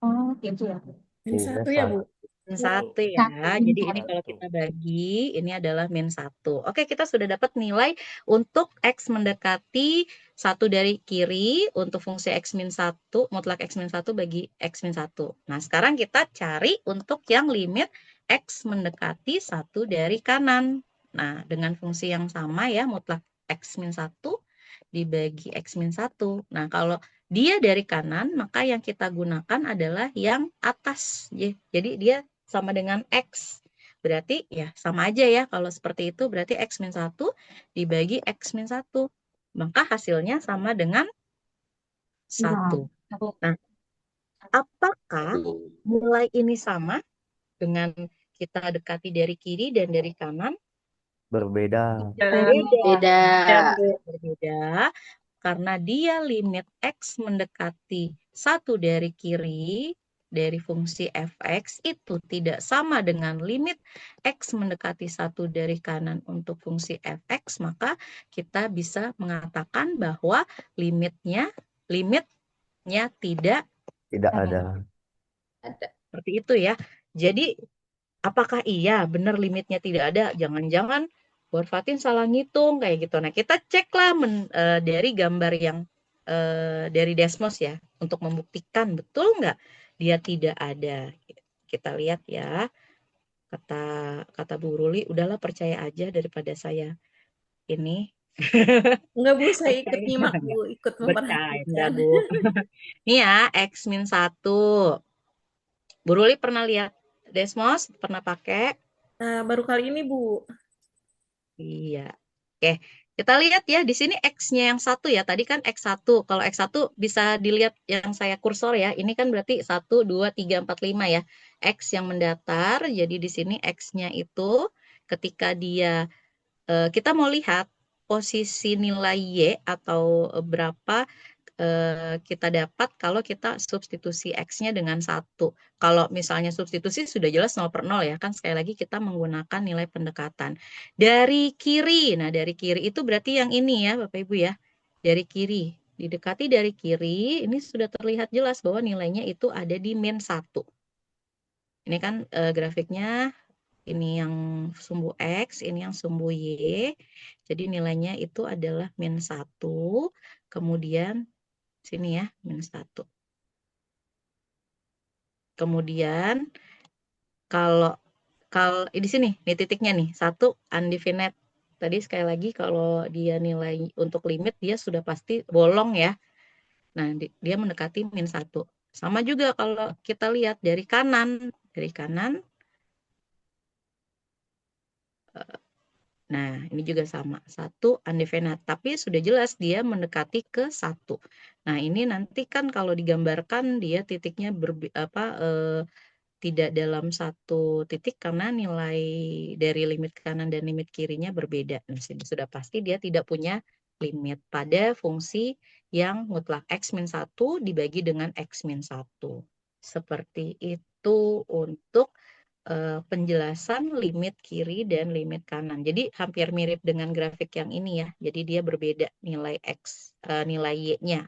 Oh gitu ya. Min Iya, 1 ya Bu. Min 1 ya. Satu min Jadi ini 1. kalau kita bagi, ini adalah min 1. Oke, kita sudah dapat nilai untuk X mendekati 1 dari kiri untuk fungsi X min 1, mutlak X min 1 bagi X min 1. Nah, sekarang kita cari untuk yang limit X mendekati 1 dari kanan. Nah, dengan fungsi yang sama ya, mutlak X min 1 dibagi X min 1. Nah, kalau dia dari kanan, maka yang kita gunakan adalah yang atas. Jadi dia sama dengan X. Berarti ya sama aja ya. Kalau seperti itu berarti X min 1 dibagi X min 1. Maka hasilnya sama dengan 1. Nah, apakah nilai ini sama dengan kita dekati dari kiri dan dari kanan? berbeda. Beda. Berbeda. Karena dia limit X mendekati 1 dari kiri dari fungsi fx itu tidak sama dengan limit x mendekati 1 dari kanan untuk fungsi fx, maka kita bisa mengatakan bahwa limitnya tidak Tidak ada. Ada. seperti itu ya. Jadi apakah iya benar limitnya tidak ada? Jangan-jangan Bu Fatin salah ngitung kayak gitu. Nah, kita ceklah dari gambar yang dari Desmos ya untuk membuktikan betul nggak dia tidak ada. Kita lihat ya. Kata Bu Ruli, udahlah percaya aja daripada saya ini Enggak, Bu, saya ikut percaya. nyimak, Bu, ikut Bercanda, memperhatikan. Bu. Ini ya, X-1. Bu Ruli pernah lihat Desmos? Pernah pakai? Baru kali ini, Bu. Iya. Oke, kita lihat ya di sini X-nya yang 1 ya. Tadi kan X1. Kalau X1 bisa dilihat yang saya kursor ya. Ini kan berarti 1, 2, 3, 4, 5 ya. X yang mendatar. Jadi di sini X-nya itu ketika dia kita mau lihat posisi nilai Y atau berapa kita dapat kalau kita substitusi X-nya dengan 1. Kalau misalnya substitusi sudah jelas 0 per 0 ya, kan sekali lagi kita menggunakan nilai pendekatan. Dari kiri, nah dari kiri itu berarti yang ini ya Bapak Ibu ya, dari kiri. Didekati dari kiri, ini sudah terlihat jelas bahwa nilainya itu ada di min 1. Ini kan grafiknya, ini yang sumbu X, ini yang sumbu Y. Jadi nilainya itu adalah min 1, kemudian sini ya, minus 1. Kemudian kalau di sini, nih titiknya nih, 1 undefinite. Tadi sekali lagi kalau dia nilai untuk limit, dia sudah pasti bolong ya. Nah, dia mendekati min 1. Sama juga kalau kita lihat dari kanan. Nah, ini juga sama. 1 undefinite. Tapi sudah jelas dia mendekati ke 1. Nah, ini nanti kan kalau digambarkan dia titiknya tidak dalam satu titik karena nilai dari limit kanan dan limit kirinya berbeda. Nah, sudah pasti dia tidak punya limit pada fungsi yang mutlak X min 1 dibagi dengan X min 1. Seperti itu untuk penjelasan limit kiri dan limit kanan. Jadi hampir mirip dengan grafik yang ini ya. Jadi dia berbeda nilai X, nilai Y-nya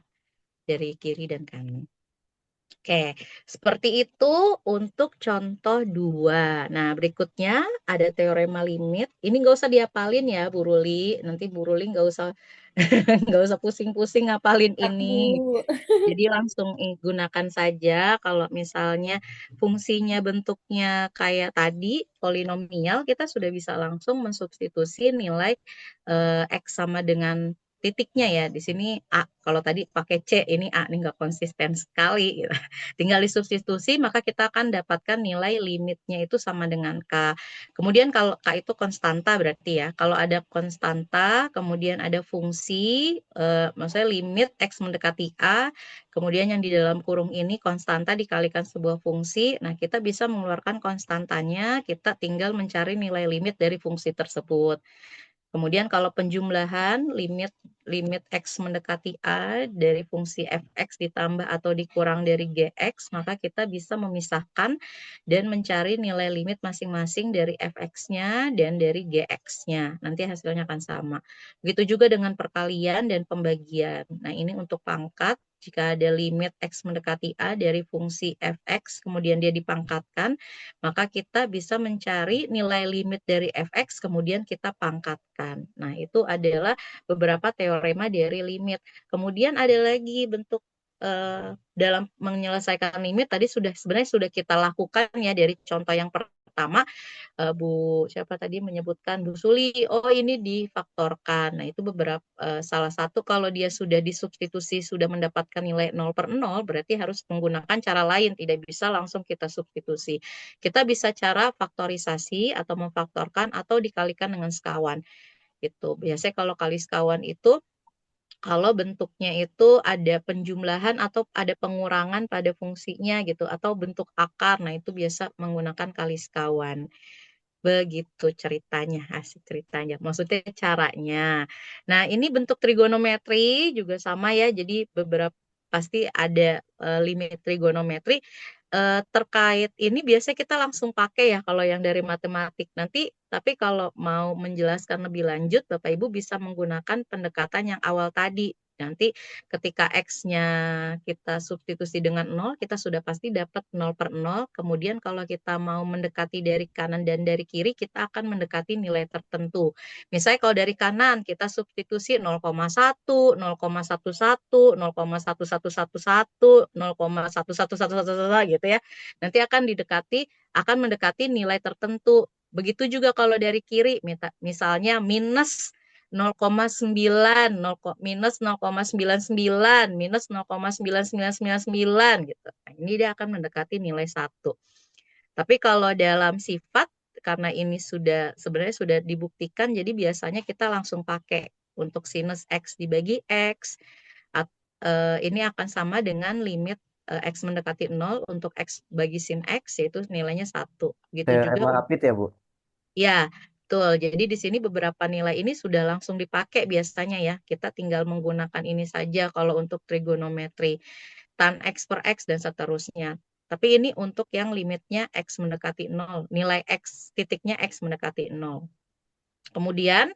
dari kiri dan kanan. Oke, seperti itu untuk contoh 2. Nah, berikutnya ada teorema limit. Ini nggak usah diapalin ya, Bu Ruli. Nanti Bu Ruli nggak usah nggak usah pusing-pusing ngapalin ini. Bu. Jadi langsung gunakan saja. Kalau misalnya fungsinya bentuknya kayak tadi, polinomial, kita sudah bisa langsung mensubstitusi nilai X sama dengan titiknya ya. Di sini A. Kalau tadi pakai C, ini A. Ini nggak konsisten sekali. Gitu. Tinggal disubstitusi, maka kita akan dapatkan nilai limitnya itu sama dengan K. Kemudian kalau K itu konstanta berarti ya. Kalau ada konstanta, kemudian ada fungsi, maksudnya limit X mendekati A, kemudian yang di dalam kurung ini konstanta dikalikan sebuah fungsi. Nah, kita bisa mengeluarkan konstantanya, kita tinggal mencari nilai limit dari fungsi tersebut. Kemudian kalau penjumlahan limit X mendekati A dari fungsi fx ditambah atau dikurang dari gx, maka kita bisa memisahkan dan mencari nilai limit masing-masing dari fx-nya dan dari gx-nya. Nanti hasilnya akan sama. Begitu juga dengan perkalian dan pembagian. Nah, ini untuk pangkat. Jika ada limit X mendekati A dari fungsi fx, kemudian dia dipangkatkan, maka kita bisa mencari nilai limit dari fx, kemudian kita pangkatkan. Nah, itu adalah beberapa teorema dari limit. Kemudian ada lagi bentuk dalam menyelesaikan limit, tadi sebenarnya sudah kita lakukan ya dari contoh yang pertama. Bu siapa tadi menyebutkan Bu Suli, oh ini difaktorkan. Nah, itu beberapa salah satu kalau dia sudah disubstitusi sudah mendapatkan nilai 0 per 0, berarti harus menggunakan cara lain, tidak bisa langsung kita substitusi. Kita bisa cara faktorisasi atau memfaktorkan atau dikalikan dengan sekawan. Gitu. Biasanya kalau kali sekawan itu kalau bentuknya itu ada penjumlahan atau ada pengurangan pada fungsinya gitu, atau bentuk akar. Nah, itu biasa menggunakan kali sekawan. Begitu ceritanya, asik ceritanya. Maksudnya caranya. Nah, ini bentuk trigonometri juga sama ya. Jadi beberapa pasti ada limit trigonometri. Terkait ini biasanya kita langsung pakai ya kalau yang dari matematik nanti, tapi kalau mau menjelaskan lebih lanjut, Bapak Ibu bisa menggunakan pendekatan yang awal tadi. Nanti ketika X-nya kita substitusi dengan 0, kita sudah pasti dapat 0 per 0. Kemudian kalau kita mau mendekati dari kanan dan dari kiri, kita akan mendekati nilai tertentu. Misalnya kalau dari kanan kita substitusi 0,1, 0,11, 0,1111, 0,11111 gitu ya. Nanti akan mendekati nilai tertentu. Begitu juga kalau dari kiri, misalnya minus 0,9, minus 0,99, minus 0,99999 gitu. Nah, ini dia akan mendekati nilai 1. Tapi kalau dalam sifat, karena ini sebenarnya sudah dibuktikan, jadi biasanya kita langsung pakai untuk sinus X dibagi X. Ini akan sama dengan limit X mendekati 0 untuk X bagi sin X, yaitu nilainya 1. Gitu juga. Teorema Apit ya, Bu? Ya, betul. Jadi di sini beberapa nilai ini sudah langsung dipakai biasanya ya. Kita tinggal menggunakan ini saja kalau untuk trigonometri. Tan X per X dan seterusnya. Tapi ini untuk yang limitnya X mendekati 0. Nilai X titiknya X mendekati 0. Kemudian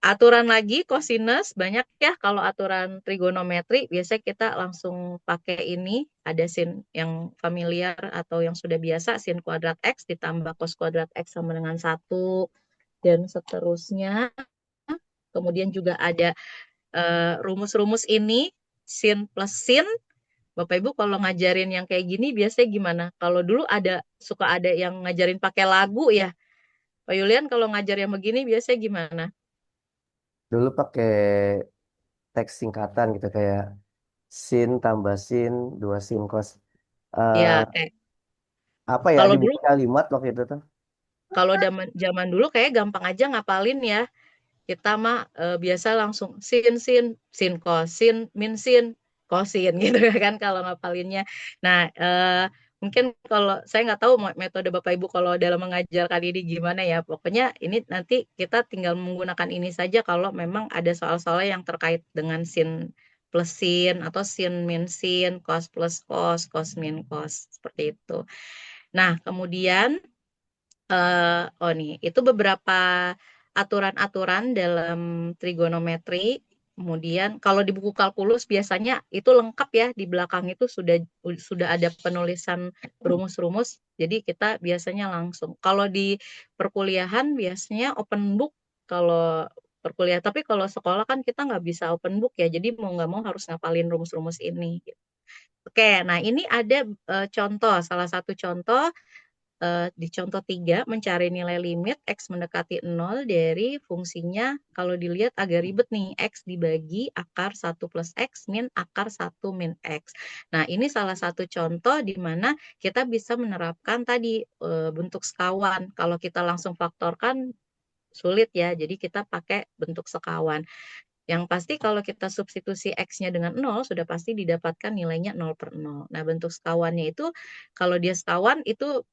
aturan lagi kosinus, banyak ya kalau aturan trigonometri. Biasanya kita langsung pakai ini. Ada sin yang familiar atau yang sudah biasa. Sin kuadrat X ditambah cos kuadrat X sama dengan 1. Dan seterusnya. Kemudian juga ada rumus-rumus ini. Sin plus sin. Bapak Ibu kalau ngajarin yang kayak gini biasanya gimana? Kalau dulu suka ada yang ngajarin pakai lagu ya. Pak Yulian kalau ngajar yang begini biasanya gimana? Dulu pakai teks singkatan gitu kayak sin tambah sin 2 sin cos. Ya, Apa ya kalau dibuat dulu kalimat waktu itu tuh? kalau zaman dulu kayak gampang aja ngapalin ya. Kita mah biasa langsung sin kosin min sin kosin gitu kan kalau ngapalinnya. Nah, mungkin kalau saya nggak tahu metode Bapak Ibu kalau dalam mengajarkan ini gimana ya. Pokoknya ini nanti kita tinggal menggunakan ini saja kalau memang ada soal-soal yang terkait dengan sin plus sin atau sin min sin, cos plus cos, cos min cos seperti itu. Nah, kemudian nih, itu beberapa aturan-aturan dalam trigonometri. Kemudian kalau di buku kalkulus biasanya itu lengkap ya, di belakang itu sudah ada penulisan rumus-rumus. Jadi kita biasanya langsung. Kalau di perkuliahan biasanya open book kalau perkuliahan. Tapi kalau sekolah kan kita nggak bisa open book ya. Jadi mau nggak mau harus ngapalin rumus-rumus ini. Oke, nah ini ada contoh, salah satu contoh di contoh 3, mencari nilai limit X mendekati 0 dari fungsinya, kalau dilihat agak ribet nih, X dibagi akar 1 plus X min akar 1 min X. Nah, ini salah satu contoh di mana kita bisa menerapkan tadi bentuk sekawan. Kalau kita langsung faktorkan, sulit ya, jadi kita pakai bentuk sekawan. Yang pasti kalau kita substitusi X-nya dengan 0, sudah pasti didapatkan nilainya 0 per 0. Nah, bentuk sekawannya itu, kalau dia sekawan itu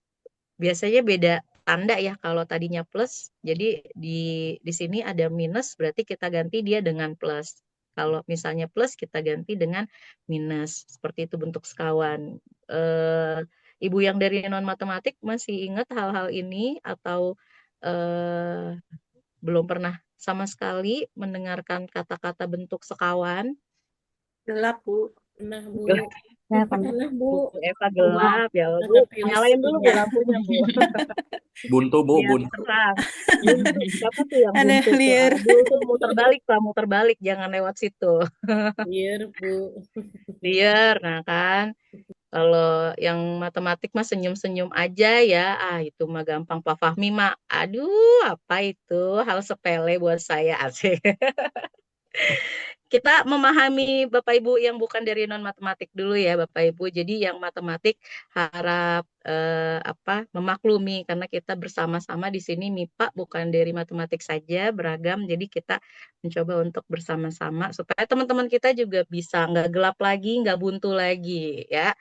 biasanya beda tanda ya, kalau tadinya plus, jadi di sini ada minus, berarti kita ganti dia dengan plus. Kalau misalnya plus, kita ganti dengan minus. Seperti itu bentuk sekawan. Ibu yang dari non-matematik masih ingat hal-hal ini atau belum pernah sama sekali mendengarkan kata-kata bentuk sekawan? Gelap, Bu. Nah, Bu. Nah, pernah. Nah, Bu. Buku Eva gelap ya, Bu. Ada Nyalain dulu Bu POC-nya. lampunya, Bu. Buntu, Bu, Biar buntu. terang. Buntu. Siapa tuh yang Ada buntu tuh? liar. Aduh, tuh muter balik, jangan lewat situ. Liar, Bu. Liar, nah kan. Kalau yang matematik mah senyum-senyum aja ya. Itu mah gampang. Pak Fahmi mah, aduh, apa itu? Hal sepele buat saya, asik. Kita memahami Bapak Ibu yang bukan dari non matematik dulu ya Bapak Ibu. Jadi yang matematik harap memaklumi karena kita bersama-sama di sini MIPA bukan dari matematik saja, beragam. Jadi kita mencoba untuk bersama-sama supaya teman-teman kita juga bisa nggak gelap lagi, nggak buntu lagi ya.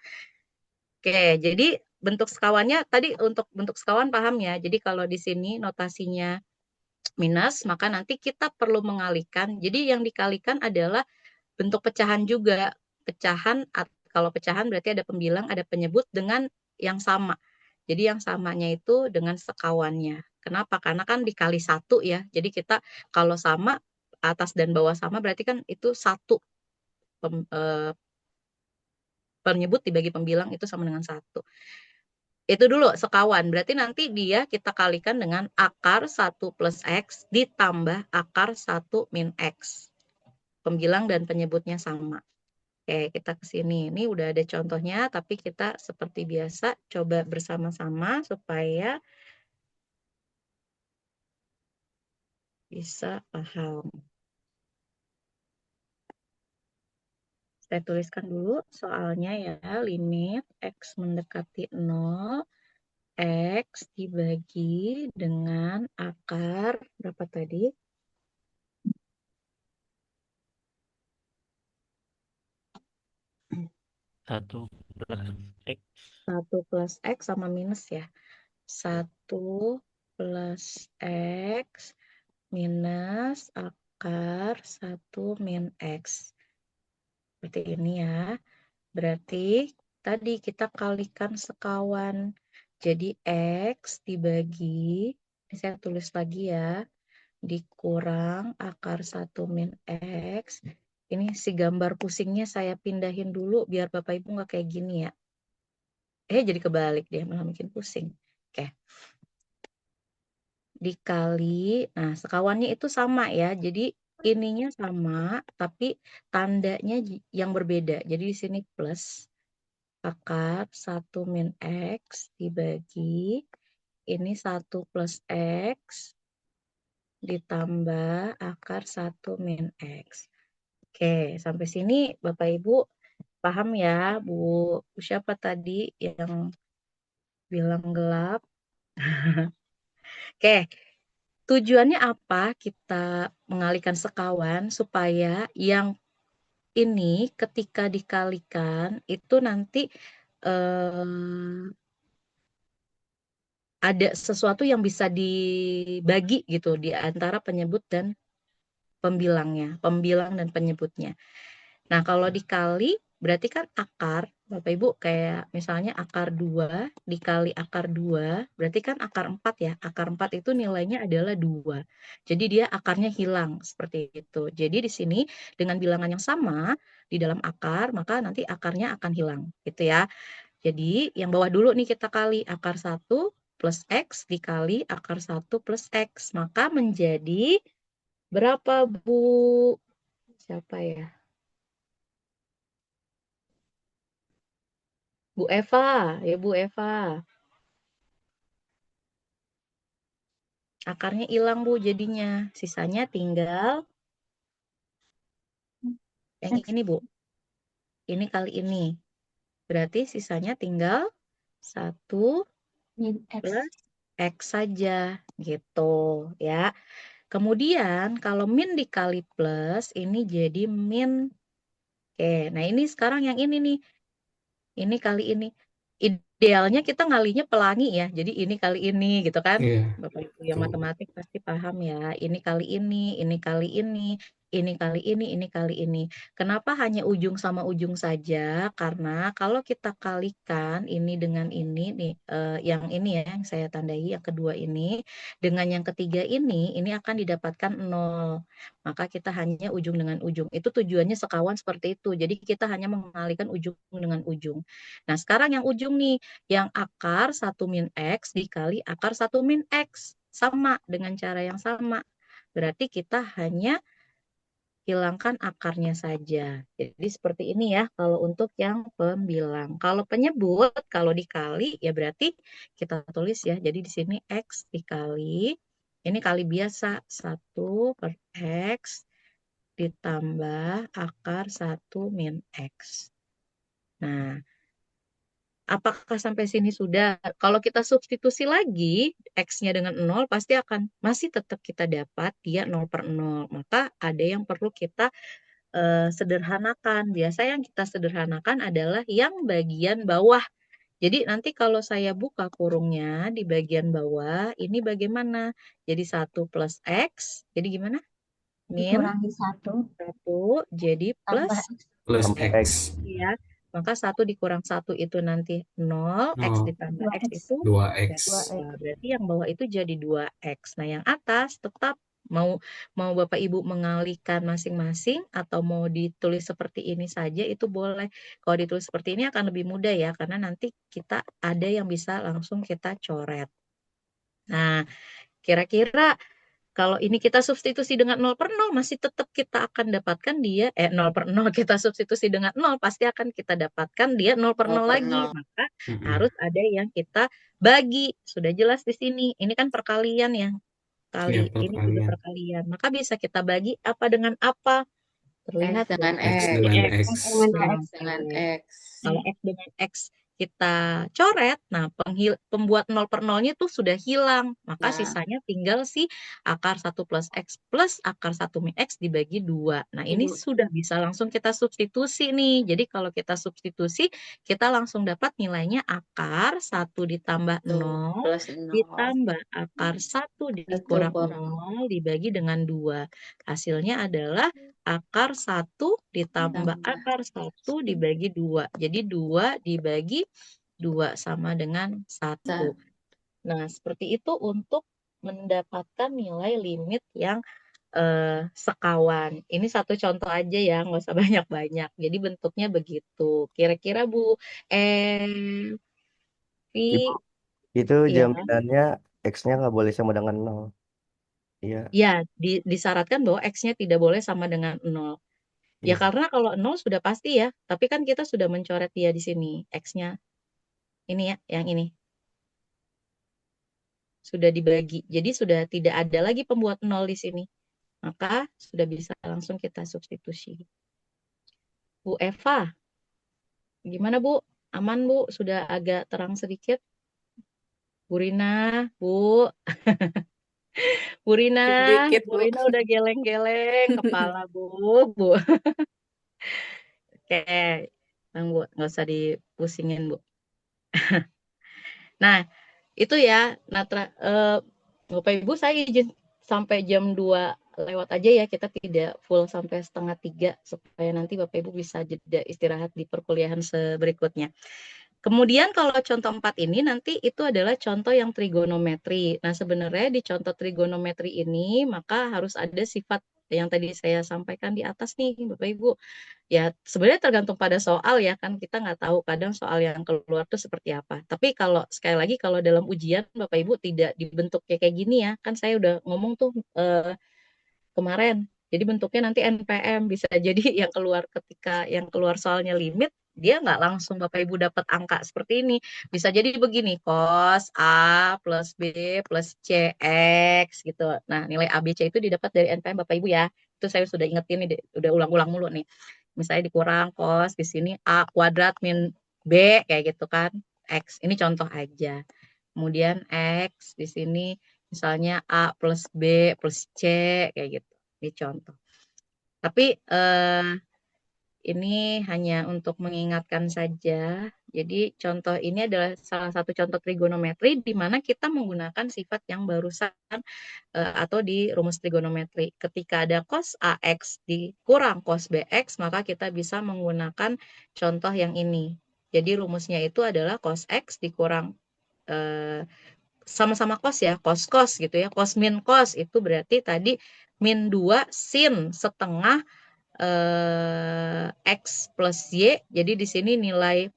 Oke, jadi bentuk sekawannya tadi untuk bentuk sekawan paham ya. Jadi kalau di sini notasinya minus, maka nanti kita perlu mengalihkan. Jadi yang dikalikan adalah bentuk pecahan juga. pecahan, kalau pecahan berarti ada pembilang, ada penyebut dengan yang sama. Jadi yang samanya itu dengan sekawannya. Kenapa? Karena kan dikali 1 ya. Jadi kita kalau sama, atas dan bawah sama berarti kan itu 1. Penyebut dibagi pembilang itu sama dengan 1. Itu dulu sekawan. Berarti nanti dia kita kalikan dengan akar 1 plus X ditambah akar 1 min X. Pembilang dan penyebutnya sama. Oke, kita ke sini. Ini udah ada contohnya, tapi kita seperti biasa coba bersama-sama supaya bisa paham. Saya tuliskan dulu soalnya ya, limit X mendekati 0, X dibagi dengan akar, berapa tadi? 1 plus X. 1 plus X sama minus ya. 1 plus X minus akar 1 min X. Seperti ini ya. Berarti tadi kita kalikan sekawan. Jadi X dibagi, ini saya tulis lagi ya, dikurang akar 1 min X. Ini si gambar pusingnya saya pindahin dulu biar Bapak Ibu nggak kayak gini ya. Jadi kebalik dia, malah bikin pusing. Oke. Dikali, nah sekawannya itu sama ya. Jadi ininya sama, tapi tandanya yang berbeda. Jadi di sini plus akar 1 min X dibagi, ini 1 plus X ditambah akar 1 min X. Oke, sampai sini Bapak Ibu paham ya, Bu siapa tadi yang bilang gelap? Oke, tujuannya apa kita mengalihkan sekawan supaya yang ini ketika dikalikan itu nanti ada sesuatu yang bisa dibagi gitu di antara penyebut dan pembilangnya, pembilang dan penyebutnya. Nah, kalau dikali berarti kan akar, Bapak Ibu kayak misalnya akar 2 dikali akar 2, berarti kan akar 4 ya. Akar 4 itu nilainya adalah 2. Jadi dia akarnya hilang seperti itu. Jadi di sini dengan bilangan yang sama di dalam akar, maka nanti akarnya akan hilang gitu ya. Jadi yang bawah dulu nih kita kali akar 1 plus X dikali akar 1 plus X. Maka menjadi berapa, Bu? Siapa ya? Bu Eva, ya Bu Eva. Akarnya hilang Bu jadinya. Sisanya tinggal yang X ini Bu. Ini kali ini. Berarti sisanya tinggal 1 min X. plus X saja gitu ya. Kemudian kalau min dikali plus ini jadi min. Oke, nah ini sekarang yang ini nih. Ini kali ini. Idealnya kita ngalinya pelangi ya. Jadi ini kali ini gitu kan. Iya, Bapak Ibu yang betul. matematik pasti paham ya. Ini kali ini kali ini kali ini kali ini. Kenapa hanya ujung sama ujung saja? Karena kalau kita kalikan ini dengan ini nih, yang ini ya yang saya tandai yang kedua ini dengan yang ketiga ini akan didapatkan 0. Maka kita hanya ujung dengan ujung. Itu tujuannya sekawan seperti itu. Jadi kita hanya mengalihkan ujung dengan ujung. Nah, sekarang yang ujung nih, yang akar 1 min X dikali akar 1 min X. Sama dengan cara yang sama. Berarti kita hanya hilangkan akarnya saja. Jadi seperti ini ya kalau untuk yang pembilang. Kalau penyebut, kalau dikali ya berarti kita tulis ya. Jadi di sini X dikali, ini kali biasa 1 per X ditambah akar 1 min X. Nah, apakah sampai sini sudah? Kalau kita substitusi lagi, X-nya dengan 0 pasti akan masih tetap kita dapat dia 0 per 0. Maka ada yang perlu kita sederhanakan. Biasa yang kita sederhanakan adalah yang bagian bawah. Jadi nanti kalau saya buka kurungnya di bagian bawah, ini bagaimana? Jadi 1 plus X, jadi gimana? Min Dikurangi 1 1, jadi plus tambah X. plus tambah X. X. ya. Maka 1 dikurang 1 itu nanti 0, X 0, ditambah X 2x. itu 2X. 2. Berarti yang bawah itu jadi 2X. Nah, yang atas tetap mau mau Bapak Ibu mengalihkan masing-masing atau mau ditulis seperti ini saja itu boleh. Kalau ditulis seperti ini akan lebih mudah ya, karena nanti kita ada yang bisa langsung kita coret. Nah, kira-kira kalau ini kita substitusi dengan 0 per 0, masih tetap kita akan dapatkan dia, 0 per 0, kita substitusi dengan 0, pasti akan kita dapatkan dia 0 per 0 0 per lagi. 0. Maka Mm-mm. harus ada yang kita bagi. Sudah jelas di sini. Ini kan perkalian ya. Ya, Kali. Ini juga perkalian. perkalian. Maka bisa kita bagi apa dengan apa. X Terlihat dengan tuh. X X. dengan X. X. Nah, X dengan oke. X. Kalau X dengan X kita coret, nah pembuat 0 per 0-nya tuh sudah hilang. Maka Nah, sisanya tinggal si akar 1 plus akar 1 min X dibagi 2. Nah, ini Ibu. sudah bisa langsung kita substitusi nih. Jadi kalau kita substitusi, kita langsung dapat nilainya akar 1 ditambah 0 Plus 0 ditambah akar 1 dikurang kurang 0 dibagi dengan 2. Hasilnya adalah akar 1 ditambah tambah akar 1 dibagi 2. Jadi 2 dibagi 2 sama dengan 1. satu. Nah, seperti itu untuk mendapatkan nilai limit yang sekawan. Ini satu contoh aja ya, nggak usah banyak-banyak. Jadi bentuknya begitu. Kira-kira Bu Ibu, Evi, itu ya, jaminannya X-nya nggak boleh sama dengan 0. Iya, ya disyaratkan bahwa X-nya tidak boleh sama dengan 0. Ya iya. karena kalau 0 sudah pasti ya, tapi kan kita sudah mencoret dia di sini. X-nya ini ya, yang ini. Sudah dibagi. Jadi sudah tidak ada lagi pembuat 0 di sini. Maka sudah bisa langsung kita substitusi. Bu Eva, gimana Bu? Aman Bu? Sudah agak terang sedikit? Bu Rina, Bu. Bu Rina, Sedikit, Bu Bu. Rina udah geleng-geleng kepala Bu. Bu. Oke, Bang Bu, nggak usah dipusingin Bu. Nah, itu ya. Nah, Bapak Ibu saya izin sampai jam 2 lewat aja ya. Kita tidak full sampai setengah 3 supaya nanti Bapak Ibu bisa jeda istirahat di perkuliahan berikutnya. Kemudian kalau contoh 4 ini nanti itu adalah contoh yang trigonometri. Nah, sebenarnya di contoh trigonometri ini maka harus ada sifat yang tadi saya sampaikan di atas nih Bapak Ibu. Ya, sebenarnya tergantung pada soal ya kan, kita nggak tahu kadang soal yang keluar tuh seperti apa. Tapi kalau sekali lagi kalau dalam ujian Bapak Ibu tidak dibentuk kayak gini ya, kan saya udah ngomong tuh kemarin. Jadi bentuknya nanti NPM bisa jadi yang keluar soalnya limit dia nggak langsung Bapak Ibu dapat angka seperti ini. Bisa jadi begini, cos A plus B plus C X gitu. Nah, nilai A, B, C itu didapat dari NPM Bapak Ibu ya. Itu saya sudah ingetin nih, udah ulang-ulang mulu nih. Misalnya dikurang cos di sini A kuadrat min B kayak gitu kan. X. Ini contoh aja. Kemudian X di sini misalnya A plus B plus C kayak gitu. Ini contoh. Tapi ini hanya untuk mengingatkan saja. Jadi contoh ini adalah salah satu contoh trigonometri di mana kita menggunakan sifat yang barusan atau di rumus trigonometri. Ketika ada cos AX dikurang cos BX, maka kita bisa menggunakan contoh yang ini. Jadi rumusnya itu adalah cos X dikurang sama-sama cos ya, cos gitu ya. Cos min cos itu berarti tadi min 2 sin setengah X plus Y. Jadi di sini nilai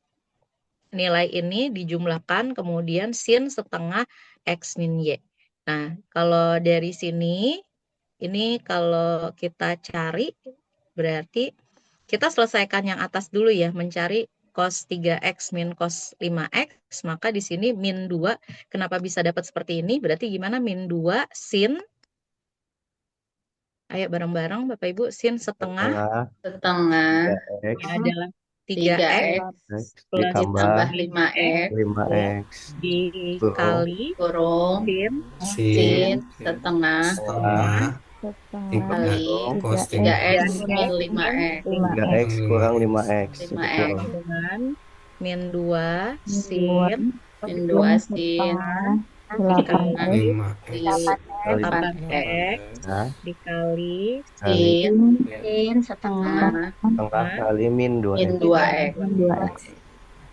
ini dijumlahkan kemudian sin setengah X min Y. Nah, kalau dari sini ini kalau kita cari berarti kita selesaikan yang atas dulu ya, mencari cos 3X min cos 5X, maka di sini min 2. Kenapa bisa dapat seperti ini? Berarti gimana? Min 2 sin, ayo bareng-bareng Bapak Ibu, sin setengah setengah 3X ini adalah 3X 3X plus ditambah 5X 5X dikali kurung sin sin setengah dikurangi cos 3X 3X min 5X 3X kurang 5X itu 5X kurang. dengan min 2 sin min 2 sin dikali 5X Kali 4X nah, dikali kali Sin Sin setengah setengah setengah kali min 2X. min 2x. min 2x.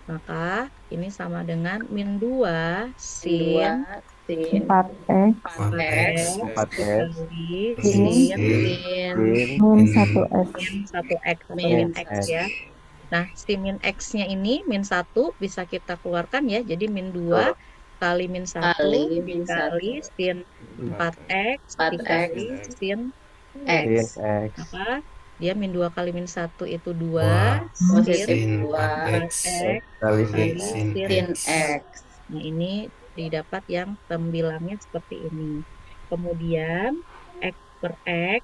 Maka ini sama dengan min 2 Min 2 sin sin 4x 4x 4X dikali sin sin sin min 1x. min 1X atau min min Min X X. ya. Nah, si min X-nya ini min 1 bisa kita keluarkan ya. Jadi min 2 Betul. kali min 1 kali min 1 dikali sin 4X 4x dikali sin x. Sin X. X. Maka dia min 2 kali min 1 itu 2 Positif sin 2 4X X kali sin kali X. sin sin x. Nah, ini didapat yang pembilangnya seperti ini. Kemudian X per X,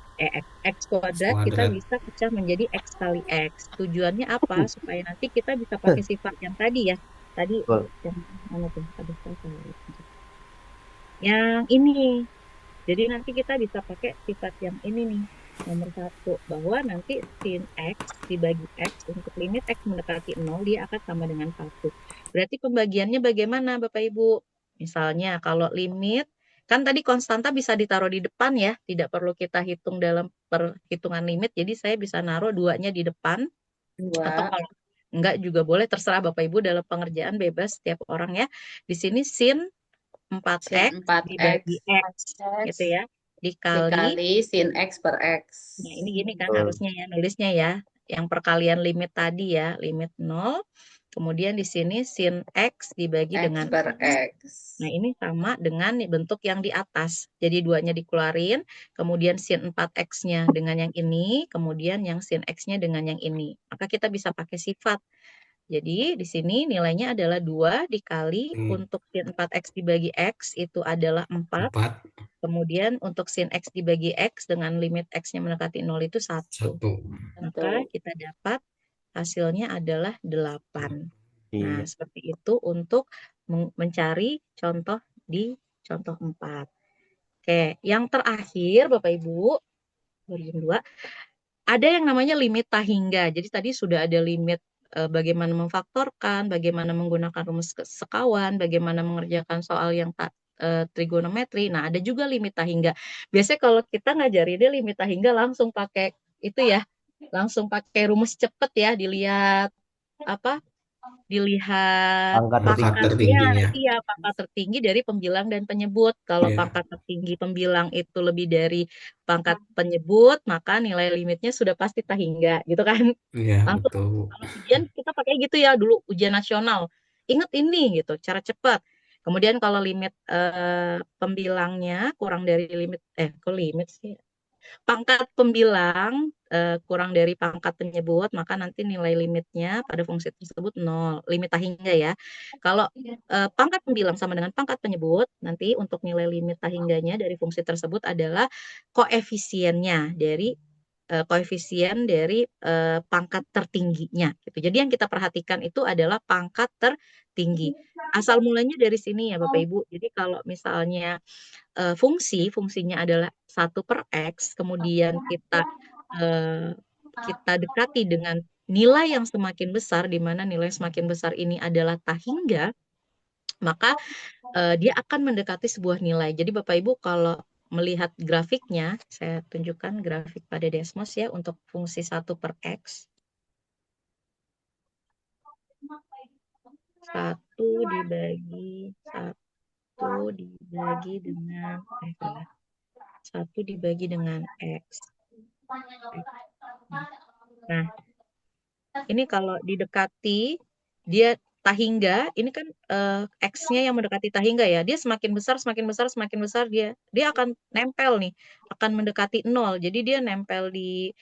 X kuadrat kita bisa pecah menjadi X kali X. Tujuannya apa? Supaya nanti kita bisa pakai sifat yang tadi ya. Tadi Betul. yang mana tuh? Aduh, saya salah. Yang ini. Jadi nanti kita bisa pakai sifat yang ini nih. Nomor 1, bahwa nanti sin X dibagi X untuk limit X mendekati 0, dia akan sama dengan 1. Berarti pembagiannya bagaimana Bapak Ibu? Misalnya kalau limit, kan tadi konstanta bisa ditaruh di depan ya, tidak perlu kita hitung dalam perhitungan limit, jadi saya bisa naruh 2-nya di depan, 2 atau kalau enggak juga boleh, terserah Bapak Ibu dalam pengerjaan bebas setiap orang ya. Di sini sin 4X sin 4x dibagi X, gitu ya, dikali dikali sin x per x. Nah, ini gini kan Betul. harusnya ya, nulisnya ya. Yang perkalian limit tadi ya, limit 0. Kemudian di sini sin X dibagi X dengan per x. Nah, ini sama dengan bentuk yang di atas. Jadi duanya dikeluarin, kemudian sin 4X-nya dengan yang ini, kemudian yang sin X-nya dengan yang ini. Maka kita bisa pakai sifat. Jadi di sini nilainya adalah 2 dikali untuk sin 4X dibagi X itu adalah 4. Kemudian untuk sin X dibagi X dengan limit X-nya mendekati 0 itu 1. Maka kita dapat hasilnya adalah 8. Nah, Iya. seperti itu untuk mencari contoh di contoh 4. Oke, yang terakhir Bapak Ibu, 2, ada yang namanya limit tahingga. Jadi tadi sudah ada limit bagaimana memfaktorkan, bagaimana menggunakan rumus sekawan, bagaimana mengerjakan soal yang trigonometri. Nah, ada juga limit tahingga. Biasanya kalau kita ngajarin dia limit tahingga langsung pakai itu ya, langsung pakai rumus cepet ya, dilihat apa? Dilihat Pangkat tertingginya. Iya, pangkat tertinggi dari pembilang dan penyebut. Kalau Iya. pangkat tertinggi pembilang itu lebih dari pangkat penyebut, maka nilai limitnya sudah pasti tahingga, gitu kan? Iya, Langsung betul. kalau ujian kita pakai gitu ya dulu, ujian nasional. Ingat ini gitu, cara cepat. Kemudian kalau limit pembilangnya kurang dari limit, kok limit sih? Pangkat pembilang kurang dari pangkat penyebut, maka nanti nilai limitnya pada fungsi tersebut 0, limit tahingga ya. Kalau pangkat pembilang sama dengan pangkat penyebut, nanti untuk nilai limit tahingganya dari fungsi tersebut adalah koefisiennya dari koefisien dari pangkat tertingginya gitu. Jadi yang kita perhatikan itu adalah pangkat tertinggi. Asal mulanya dari sini ya Bapak Ibu. Jadi kalau misalnya fungsinya adalah 1/X, kemudian kita dekati dengan nilai yang semakin besar, di mana nilai semakin besar ini adalah tahingga, maka dia akan mendekati sebuah nilai. Jadi Bapak Ibu kalau melihat grafiknya, saya tunjukkan grafik pada Desmos ya untuk fungsi 1/X. 1 dibagi dengan 1 dibagi dengan X. Nah, ini kalau didekati, dia tahingga, ini kan X-nya yang mendekati tahingga ya, dia semakin besar, dia akan nempel nih, akan mendekati 0. Jadi dia nempel di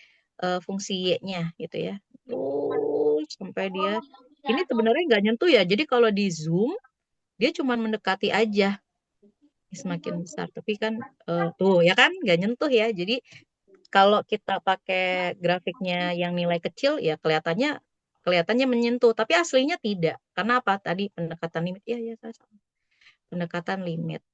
fungsi Y-nya gitu ya. Terus sampai dia, ini sebenarnya nggak nyentuh ya, jadi kalau di zoom, dia cuma mendekati aja. Semakin besar, tapi kan tuh ya kan nggak nyentuh ya. Jadi kalau kita pakai grafiknya yang nilai kecil ya kelihatannya menyentuh, tapi aslinya tidak. Karena apa? Tadi pendekatan limit. Ya, saya salah. Pendekatan limit.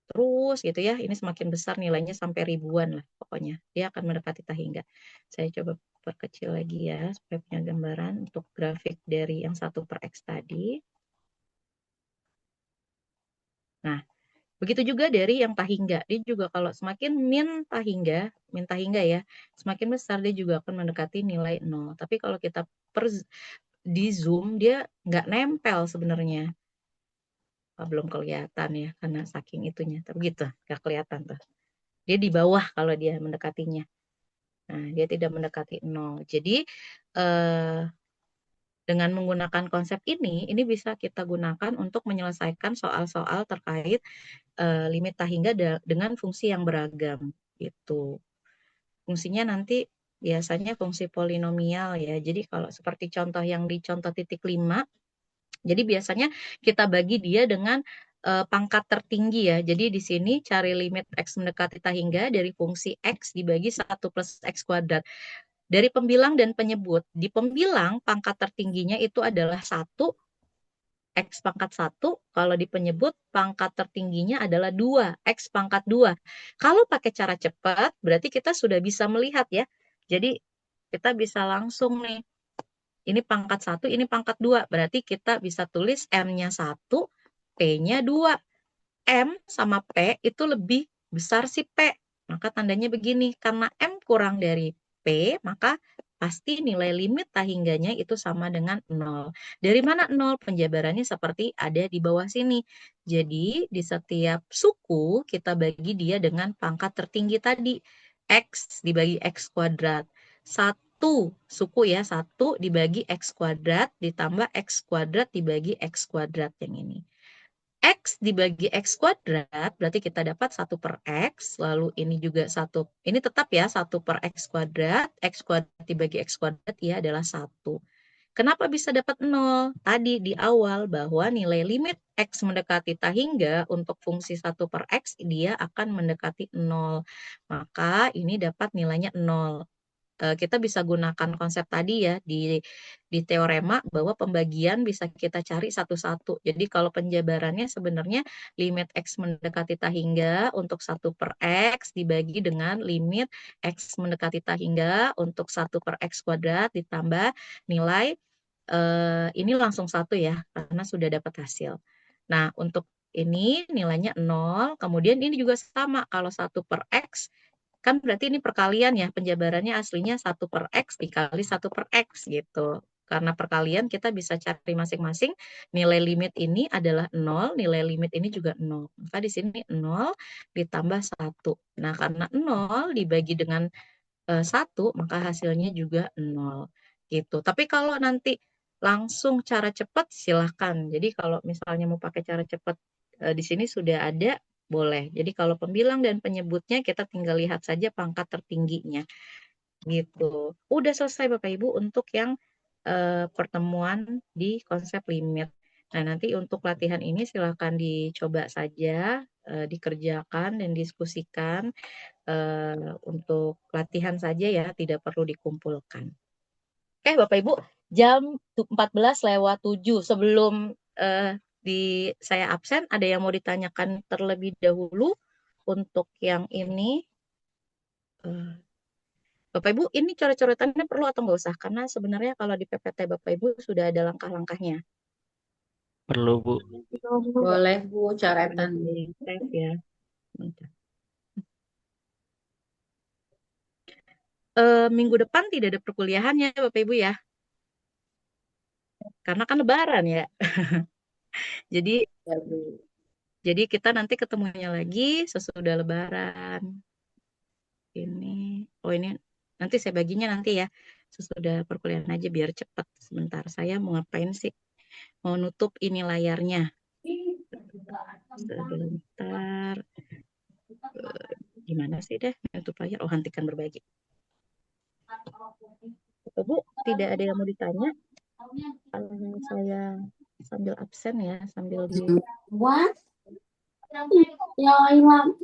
Terus gitu ya, ini semakin besar nilainya sampai ribuan lah pokoknya. Dia akan mendekati tahingga. Saya coba perkecil lagi ya, supaya punya gambaran untuk grafik dari yang 1/X tadi. Nah, Begitu juga dari yang tahingga, dia juga kalau semakin min tahingga ya, semakin besar dia juga akan mendekati nilai 0. Tapi kalau kita di zoom dia nggak nempel sebenarnya. Belum kelihatan ya karena saking itunya. Tapi gitu, nggak kelihatan tuh. Dia di bawah kalau dia mendekatinya. Nah, dia tidak mendekati 0. Jadi dengan menggunakan konsep ini bisa kita gunakan untuk menyelesaikan soal-soal terkait limit tahingga dengan fungsi yang beragam gitu. Fungsinya nanti biasanya fungsi polinomial ya. Jadi kalau seperti contoh yang di contoh titik 5, jadi biasanya kita bagi dia dengan pangkat tertinggi ya. Jadi di sini cari limit X mendekati tahingga dari fungsi X dibagi 1 plus X kuadrat. Dari pembilang dan penyebut. Di pembilang pangkat tertingginya itu adalah 1, X pangkat 1, kalau di penyebut pangkat tertingginya adalah 2, X pangkat 2. Kalau pakai cara cepat, berarti kita sudah bisa melihat ya. Jadi kita bisa langsung nih, ini pangkat 1, ini pangkat 2. Berarti kita bisa tulis M-nya 1, P-nya 2. M sama P itu lebih besar si P. Maka tandanya begini, karena M kurang dari P, maka pasti nilai limit tahingganya itu sama dengan 0. Dari mana 0? Penjabarannya seperti ada di bawah sini. Jadi di setiap suku kita bagi dia dengan pangkat tertinggi tadi. X dibagi X kuadrat. 1 suku ya, 1 dibagi X kuadrat ditambah X kuadrat dibagi X kuadrat yang ini. X dibagi X kuadrat, berarti kita dapat 1 per X, lalu ini juga 1, ini tetap ya 1 per X kuadrat dibagi X kuadrat ya adalah 1. Kenapa bisa dapat 0? Tadi di awal bahwa nilai limit X mendekati tahingga untuk fungsi 1 per X dia akan mendekati 0. Maka ini dapat nilainya 0. Kita bisa gunakan konsep tadi ya di teorema bahwa pembagian bisa kita cari satu-satu. Jadi kalau penjabarannya sebenarnya limit X mendekati tahingga untuk 1 per X dibagi dengan limit X mendekati tahingga untuk 1 per X kuadrat ditambah nilai ini langsung 1 ya karena sudah dapat hasil. Nah untuk ini nilainya 0, kemudian ini juga sama kalau 1 per X kan berarti ini perkalian ya, penjabarannya aslinya 1 per X dikali 1 per X gitu. Karena perkalian kita bisa cari masing-masing nilai limit ini adalah 0, nilai limit ini juga 0. Maka di sini 0 ditambah 1. Nah karena 0 dibagi dengan 1, maka hasilnya juga 0 gitu. Tapi kalau nanti langsung cara cepat silahkan. Jadi kalau misalnya mau pakai cara cepat di sini sudah ada boleh. Jadi kalau pembilang dan penyebutnya kita tinggal lihat saja pangkat tertingginya gitu. Udah selesai Bapak Ibu untuk yang pertemuan di konsep limit. Nah, nanti untuk latihan ini silakan dicoba saja, dikerjakan dan diskusikan untuk latihan saja ya, tidak perlu dikumpulkan. Oke, Bapak Ibu, jam 14:07 sebelum saya absen, ada yang mau ditanyakan terlebih dahulu untuk yang ini. Bapak Ibu, ini coret-coretannya perlu atau nggak usah? Karena sebenarnya kalau di PPT Bapak Ibu sudah ada langkah-langkahnya. Perlu, Bu. Boleh Bu, coretan. Tes ya. Minggu depan tidak ada perkuliahannya Bapak Ibu ya. Karena kan lebaran ya. Jadi Ya, Bu. Jadi kita nanti ketemunya lagi sesudah lebaran. Ini nanti saya baginya nanti ya. Sesudah perkuliahan aja biar cepat. Sebentar, saya mau ngapain sih? Mau nutup ini layarnya. Sebentar. Gimana sih deh nutup layar? Oh, hentikan berbagi. Bu, tidak ada yang mau ditanya? Kalau saya sambil absen ya, sambil di... What? Ya hilang.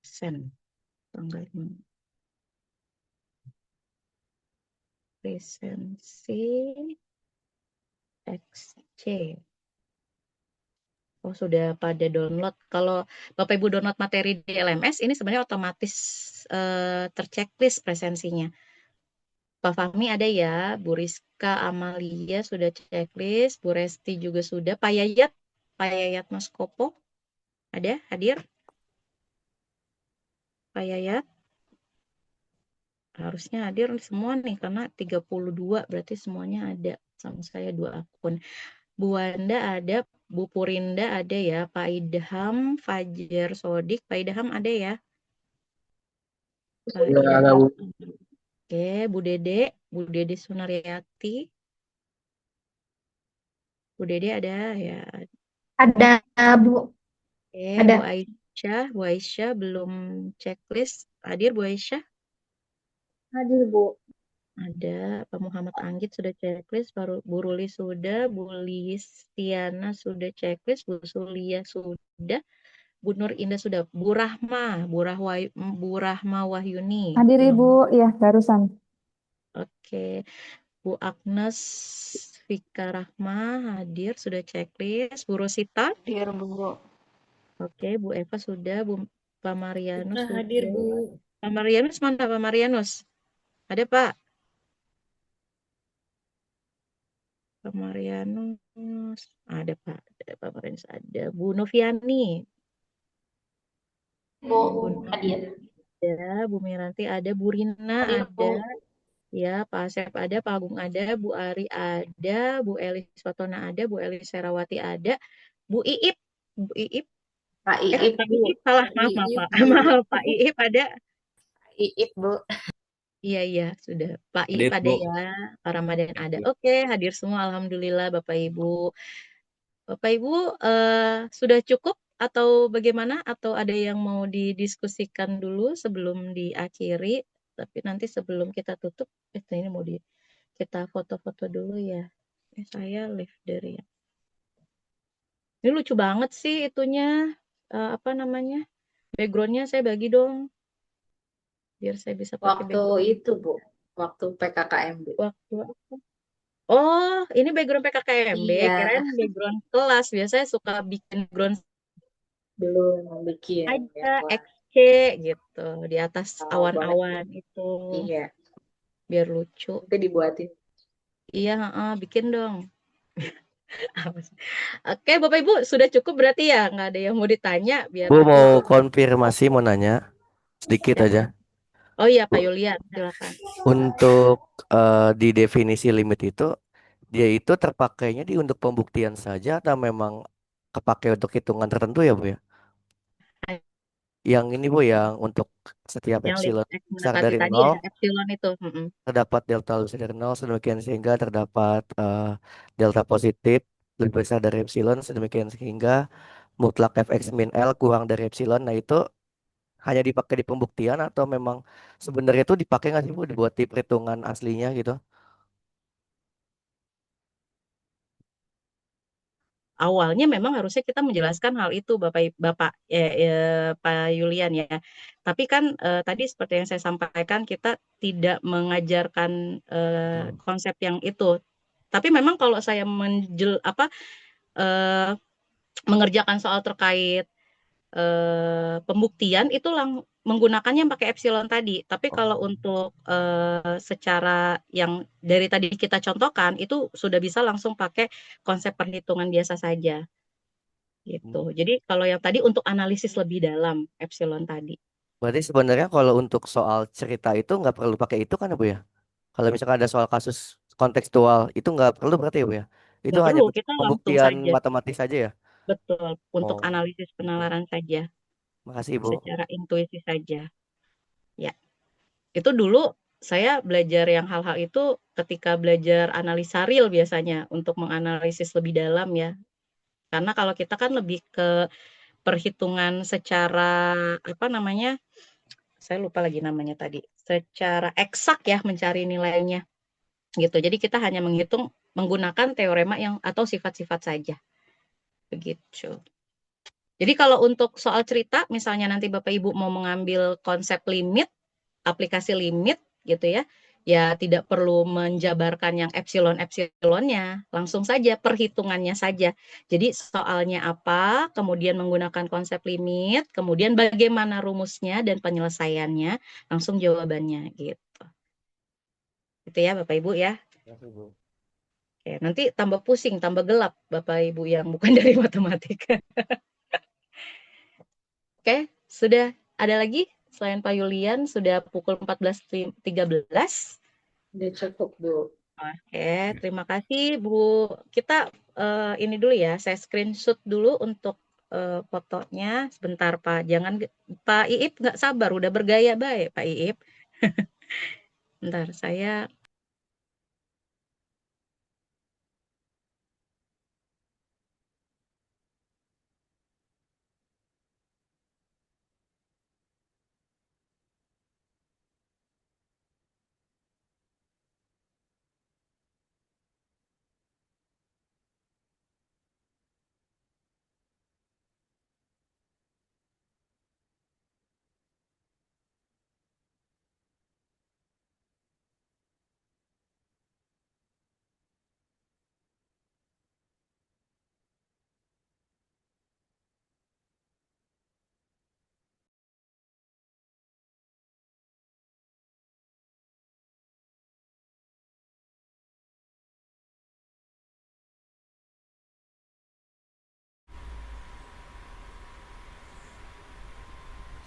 Sen tanggal presensi XC. Oh, sudah pada download. Kalau Bapak Ibu download materi di LMS, ini sebenarnya otomatis terchecklist presensinya. Pak Fahmi ada ya, Bu Rizka Amalia sudah checklist, Bu Resti juga sudah, Pak Yayat Mas Kopo ada hadir? Pak Yayat harusnya hadir semua nih karena 32 berarti semuanya ada sama saya 2 akun. Bu Wanda ada, Bu Purinda ada ya, Pak Idham, Fajar Sodik, Pak Idham ada ya? Pak Idham. Oke, Bu Dede Sunaryati. Bu Dede ada ya. Ada, Bu. Oke, Ada. Bu Aisyah belum checklist. Hadir Bu Aisyah? Hadir, Bu. Ada. Pak Muhammad Anggit sudah checklist, Bu Ruli sudah, Bu Listiana sudah checklist, Bu Sulia sudah, Bu Nur Indah sudah, Bu Rahma Wahyuni. Hadir, belum. Ibu. Iya, barusan. Oke. Bu Agnes Vika Rahma hadir, sudah checklist. Bu Rosita? Hadir, Bu. Oke, Bu Eva sudah, Pak Marianus Sudah hadir, sudah. Bu. Pak Marianus mana Pak Marianus? Ada Pak? Pak Marianus. Ada Pak. Ada Pak Marianus ada. Bu Noviani. Bu, hadir. Ada. Bu Miranti ada. Bu Rina Hadir, ada. Bu. Ya, Pak Asep ada. Pak Agung ada. Bu Ari ada. Bu Elis Watona ada. Bu Elis Serawati ada. Bu Iip. Bu Iip. Pak Iip, Pak Bu. Iip salah. Maaf, Pak. Maaf, Pak Iip ada. Iip, Bu. Iya, sudah. Pak Hadir, Iip ada Bu. ya. Pak Ramadan ada. Oke, hadir semua. Alhamdulillah, Bapak Ibu. Bapak Ibu, sudah cukup atau bagaimana? Atau ada yang mau didiskusikan dulu sebelum diakhiri? Tapi nanti sebelum kita tutup, ini mau kita foto-foto dulu ya. Saya live dari ya. Ini lucu banget sih itunya. Apa namanya? Backgroundnya saya bagi dong. Biar saya bisa pakai Waktu background. itu, Bu. Waktu PKKMB. Waktu apa? Oh, ini background PKKMB. Iya. Kirain background kelas. Biasanya suka bikin background Belum bikin. aja Ya, XC gitu di atas Oh, awan-awan itu Iya. biar lucu. Itu dibuatin. Iya, bikin dong. Oke, Bapak Ibu sudah cukup berarti ya, nggak ada yang mau ditanya biar Bu nanti. mau konfirmasi, mau nanya sedikit Ya. aja. Oh iya, Pak Bu, Yulian, silakan. untuk di definisi limit itu, dia itu terpakainya untuk pembuktian saja atau memang kepakai untuk hitungan tertentu ya, Bu ya? Yang ini Bu, yang untuk setiap Yang epsilon X besar mendekati dari tadi ya, 0 epsilon itu. terdapat delta lebih besar dari 0 sedemikian sehingga terdapat delta positif lebih besar dari epsilon sedemikian sehingga mutlak fx min L kurang dari epsilon. Nah itu hanya dipakai di pembuktian atau memang sebenarnya itu dipakai nggak sih Bu buat di perhitungan aslinya gitu? Awalnya memang harusnya kita menjelaskan hal itu Bapak Pak Yulian ya. Tapi kan tadi seperti yang saya sampaikan kita tidak mengajarkan konsep yang itu. Tapi memang kalau saya mengerjakan soal terkait pembuktian itu menggunakannya pakai epsilon tadi. Tapi kalau untuk secara yang dari tadi kita contohkan itu sudah bisa langsung pakai konsep perhitungan biasa saja. Gitu. Jadi kalau yang tadi untuk analisis lebih dalam epsilon tadi. Berarti sebenarnya kalau untuk soal cerita itu nggak perlu pakai itu kan ya Bu ya? Kalau misalkan ada soal kasus kontekstual itu nggak perlu berarti ya Bu ya? Itu Nggak hanya perlu, kita langsung pembuktian saja. matematis saja ya? Betul, untuk Oh, analisis penalaran saja. makasih Bu. Secara intuisi saja. Ya. Itu dulu saya belajar yang hal-hal itu ketika belajar analisa real biasanya untuk menganalisis lebih dalam ya. Karena kalau kita kan lebih ke perhitungan secara apa namanya? Saya lupa lagi namanya tadi. Secara eksak ya mencari nilainya. Gitu. Jadi kita hanya menghitung menggunakan teorema yang atau sifat-sifat saja. Begitu. Jadi kalau untuk soal cerita misalnya nanti Bapak Ibu mau mengambil konsep limit, aplikasi limit gitu ya. Ya tidak perlu menjabarkan yang epsilon-epsilonnya, langsung saja perhitungannya saja. Jadi soalnya apa, kemudian menggunakan konsep limit, kemudian bagaimana rumusnya dan penyelesaiannya, langsung jawabannya gitu. Itu ya Bapak Ibu ya. Ya, Bu. Oke, nanti tambah pusing, tambah gelap Bapak Ibu yang bukan dari matematika. Oke, sudah ada lagi selain Pak Yulian, sudah pukul 14.13. Udah cukup, Bu. Oke, terima kasih Bu. Kita ini dulu ya, saya screenshot dulu untuk fotonya. Sebentar Pak, jangan Pak Iip nggak sabar, udah bergaya baik Pak Iip. Bentar, saya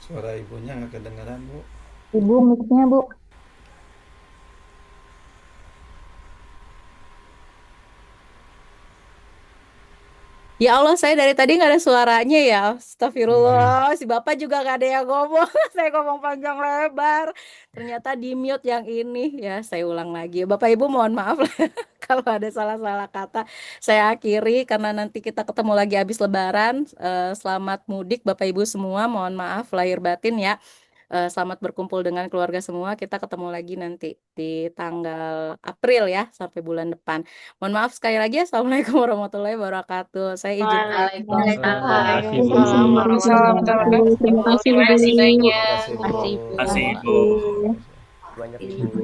Suara ibunya nggak kedengeran, Bu. Ibu mic-nya, Bu. Ya Allah, saya dari tadi nggak ada suaranya ya. Astagfirullah, si Bapak juga nggak ada yang ngomong. Saya ngomong panjang lebar. Ternyata di mute yang ini. Ya, saya ulang lagi. Bapak Ibu mohon maaf lah kalau ada salah-salah kata. Saya akhiri karena nanti kita ketemu lagi habis Lebaran. Selamat mudik Bapak Ibu semua. Mohon maaf lahir batin ya. Selamat berkumpul dengan keluarga semua. Kita ketemu lagi nanti di tanggal April ya, sampai bulan depan. Mohon maaf sekali lagi. Assalamualaikum warahmatullahi wabarakatuh. Saya izin. Waalaikumsalam Waalaikumsalam warahmatullahi warahmatullahi wabarakatuh. wabarakatuh. Terima kasih banyak. Terima kasih, Bu. Terima kasih, Kasih, Bu. Bu. Banyak Ibu.